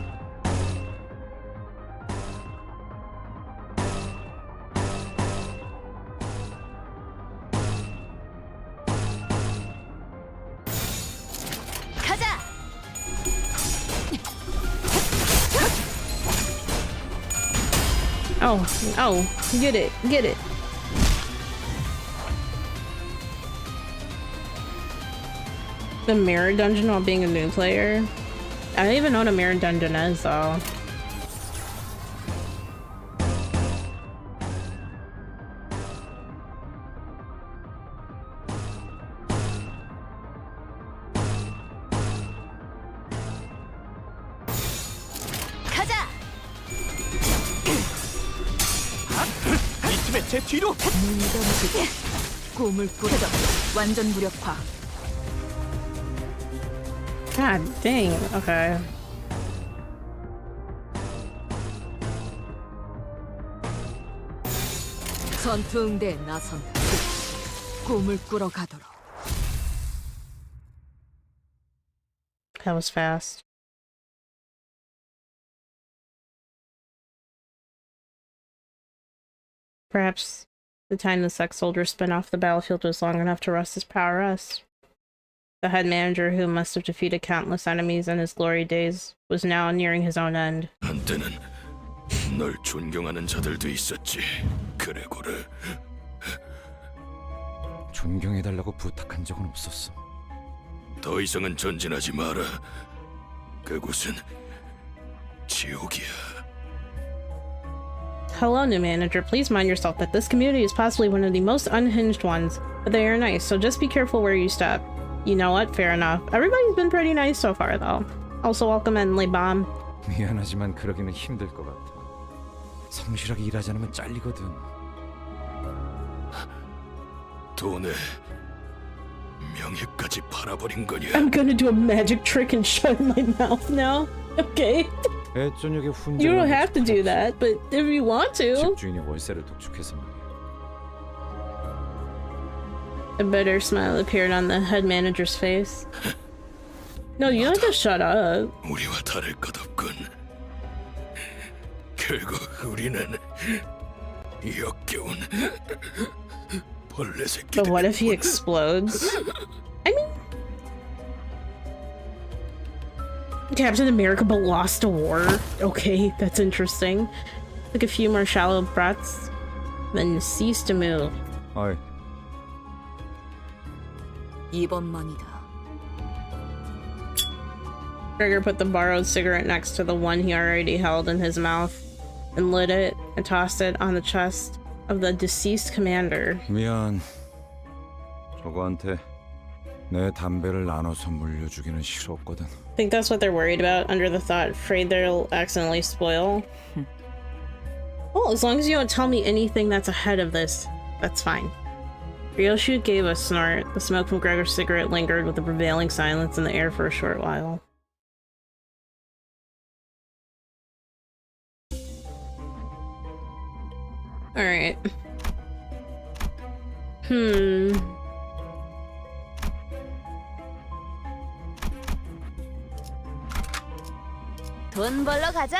Oh, get it. The mirror dungeon while being a new player? I don't even know what a mirror dungeon is, though. 제 뒤로! 꿈을 꾸려져 완전 무력화. God dang, okay. 전투응대에 나선다. 꿈을 꾸러 가도록. That was fast. Perhaps the time the sex soldier spent off the battlefield was long enough to rest his power rest. The head manager, who must have defeated countless enemies in his glory days, was now nearing his own end. 한때는 널 존경하는 자들도 있었지. 그레고르. 존경해달라고 부탁한 적은 없었어. 더 이상은 전진하지 마라. 그곳은 지옥이야. Hello, new manager. Please mind yourself that this community is possibly one of the most unhinged ones, but they are nice, so just be careful where you step. You know what? Fair enough. Everybody's been pretty nice so far, though. Also, welcome in, Limbus. 미안하지만 그러기는 힘들 것 같아. 성실하게 일하지 않으면 잘리거든. 돈에 명예까지 팔아버린 거냐? I'm gonna do a magic trick and shut my mouth now. Okay. 애저녁에 훈장. You don't have to do that, but if you want to. 집주인이 월세를 독촉해서 말이야. A bitter smile appeared on the head manager's face. No, you don't have to shut up. 우리와 다를 것 없군. 결국 우리는 역겨운 벌레 새끼들. But what if he explodes? I mean, Captain America but lost a war. Okay, that's interesting. Took a few more shallow breaths, then ceased to move. 어이. 이번만이다. Gregor put the borrowed cigarette next to the one he already held in his mouth and lit it and tossed it on the chest of the deceased commander. 미안. 저거한테 내 담배를 나눠서 물려주기는 싫었거든. I think that's what they're worried about under the thought, afraid they'll accidentally spoil. Well, as long as you don't tell me anything that's ahead of this, that's fine. Ryoshu gave a snort. The smoke from Gregor's cigarette lingered with the prevailing silence in the air for a short while. Alright. 돈 벌러 가자.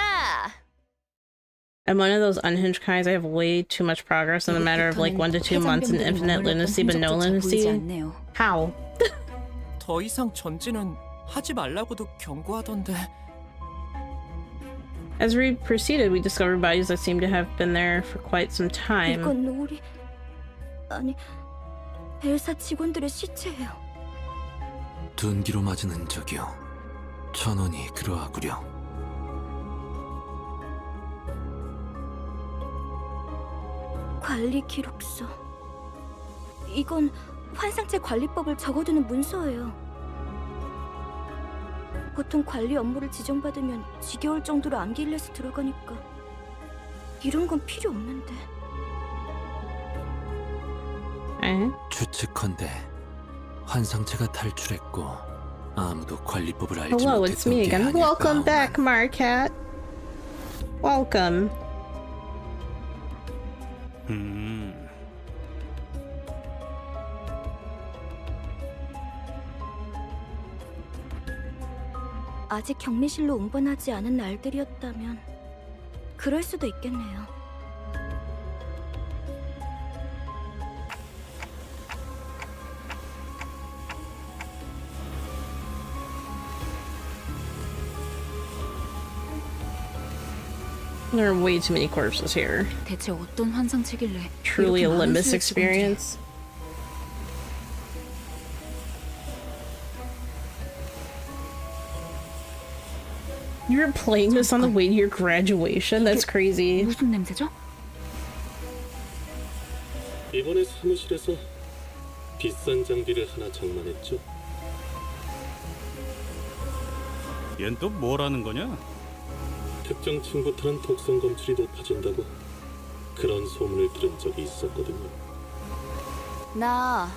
I'm one of those unhinged kinds. I have way too much progress in a matter of like 1 to 2 months and infinite lunacy, but no lunacy. How? 더 이상 전진은 하지 말라고도 경고하던데. As we proceeded, we discovered bodies that seemed to have been there for quite some time. 이건 우리 아니 엘사 직원들의 시체예요. 둔기로 맞은 흔적이요. 천원이 그러하구려. 관리 기록서. 이건 환상체 관리법을 적어두는 문서예요. 보통 관리 업무를 지정받으면 지겨울 정도로 암기일에서 들어가니까 이런 건 필요 없는데. 추측컨대 환상체가 탈출했고 아무도 관리법을 알지 Hello, it's me 못했던 게 again. 아닐까. Welcome back, Marcat. Welcome. 아직 격리실로 운반하지 않은 날들이었다면 그럴 수도 있겠네요. There are way too many corpses here. 대체 어떤 환상체길래 Truly a 이렇게 많은 Limbus 수의 experience. You're playing this on the way to your graduation? That's crazy. 무슨 냄새죠? 이번에 사무실에서 비싼 장비를 하나 장만했죠. 얜 또 뭐라는 거냐? 특정 층부터는 독성 검출이 높아진다고 그런 소문을 들은 적이 있었거든요. 나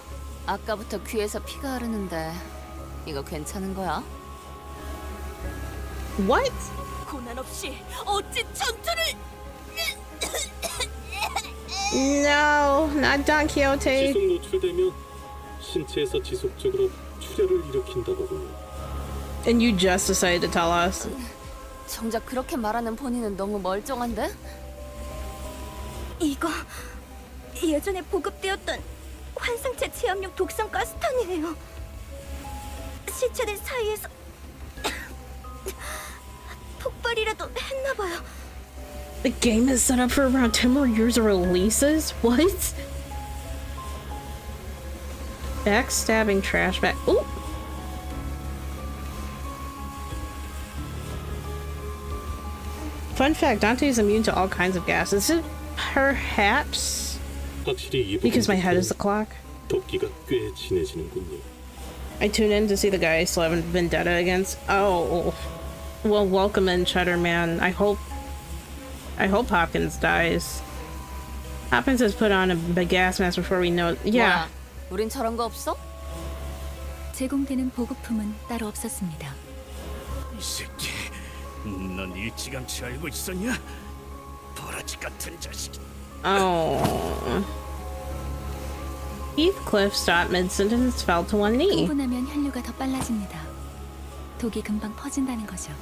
아까부터 귀에서 피가 흐르는데 이거 괜찮은 거야? What? 고난 없이 어찌 전투를 No, not Don Quixote. 지속 노출되면 신체에서 지속적으로 출혈을 일으킨다거든요. And you just decided to tell us. 정작 그렇게 말하는 본인은 너무 멀쩡한데? 이거 예전에 보급되었던 환상체 체압용 독성 가스탄이에요. 시체들 사이에서 폭발이라도 했나봐요. The game is set up for around 10 more years of releases? What? Backstabbing trash bag. Ooh! Fun fact, Dante is immune to all kinds of gases. Is it perhaps because my head is the clock? 도끼가 꽤 진해지는군요. I tune in to see the guy I still have vendetta against. Oh. Well, welcome in, Cheddar Man. I hope Hopkins dies. Hopkins has put on a gas mask before we know. Yeah. 우린 저런 거 없어? 제공되는 보급품은 따로 없었습니다. 이 새끼, 넌 일찌감치 알고 있었냐? 버러지 같은 자식. Oh. Heathcliff stopped mid-sentence, fell to one knee. 흥분하면 혈류가 더 빨라집니다. 독이 금방 퍼진다는 거죠.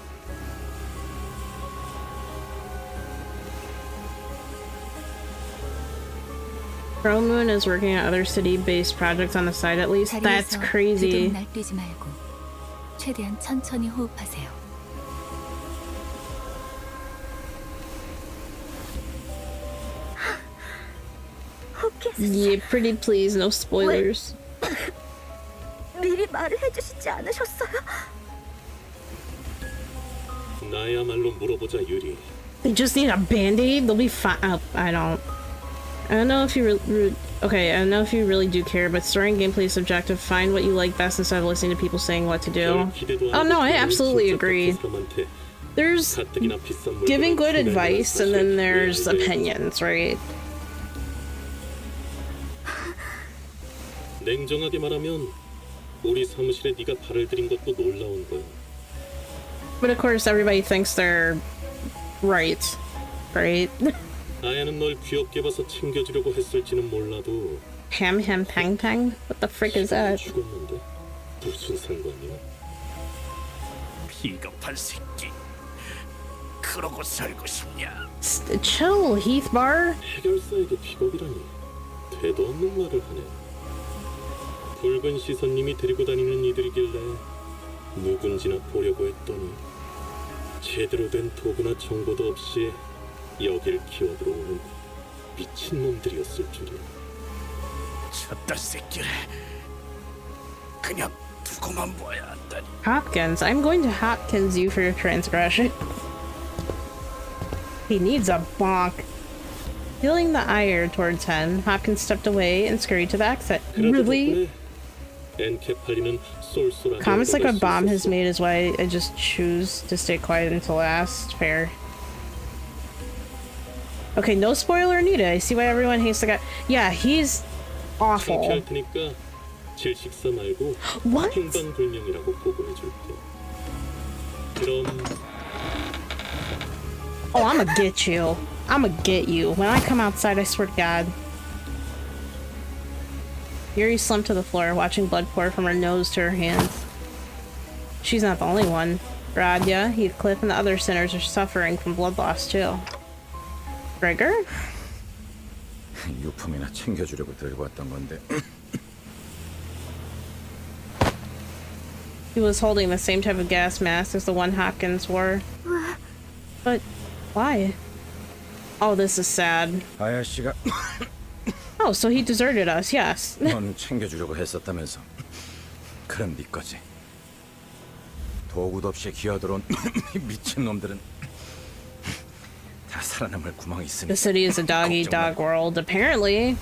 Pro Moon is working on other city-based projects on the side at least. That's crazy. 날뛰지 말고 최대한 천천히 호흡하세요. Yeah, pretty please, no spoilers. 미리 말을 해주시지 않으셨어요? 나야말로 물어보자 유리. They just need a band-aid. They'll be fine. Oh, I don't know if you Okay, I don't know if you really do care, but story and gameplay is subjective. Find what you like best instead of listening to people saying what to do. Oh no, I absolutely agree. There's giving good advice, and then there's opinions, right? 냉정하게 말하면 우리 사무실에 네가 발을 들인 것도 놀라운 거야. But of course, everybody thinks they're right, right? 아야는 널 귀엽게 봐서 챙겨주려고 했을지는 몰라도 Ham ham pang pang? What the frick is that? 죽었는데 무슨 상관이야? 비겁한 새끼. 그러고 살고 싶냐? Chill, Heath Bar. 해결사에게 비겁이라니 되도 없는 말을 하네. 붉은 시선님이 데리고 다니는 이들이길래 누군지나 보려고 했더니 제대로 된 도구나 정보도 없이 여길 기어들어오는 미친놈들이었을 줄이야. 저딴 새끼를 그냥 두고만 봐야 한다니. Hopkins, I'm going to Hopkins you for your transgression. He needs a bonk. Feeling the ire towards him, Hopkins stepped away and scurried to the exit. Really? Comments like a bomb has made is why I just choose to stay quiet until last. Fair. Okay, no spoiler needed. I see why everyone hates the guy. Yeah, he's awful. What? Oh, I'ma get you. I'ma get you. When I come outside, I swear to God. Yuri slumped to the floor, watching blood pour from her nose to her hands. She's not the only one. Radya, Heathcliff, and the other sinners are suffering from blood loss too. Gregor? 유품이나 챙겨주려고 들고 왔던 건데. He was holding the same type of gas mask as the one Hopkins wore. But why? Oh, this is sad. 아야 씨가 Oh, so he deserted us, yes. 넌 챙겨주려고 했었다면서. 그럼 네 거지. 도구도 없이 기어들어온 미친 놈들은 다 살아남을 구멍이 있으니까. The city is a dog-eat-dog world, apparently.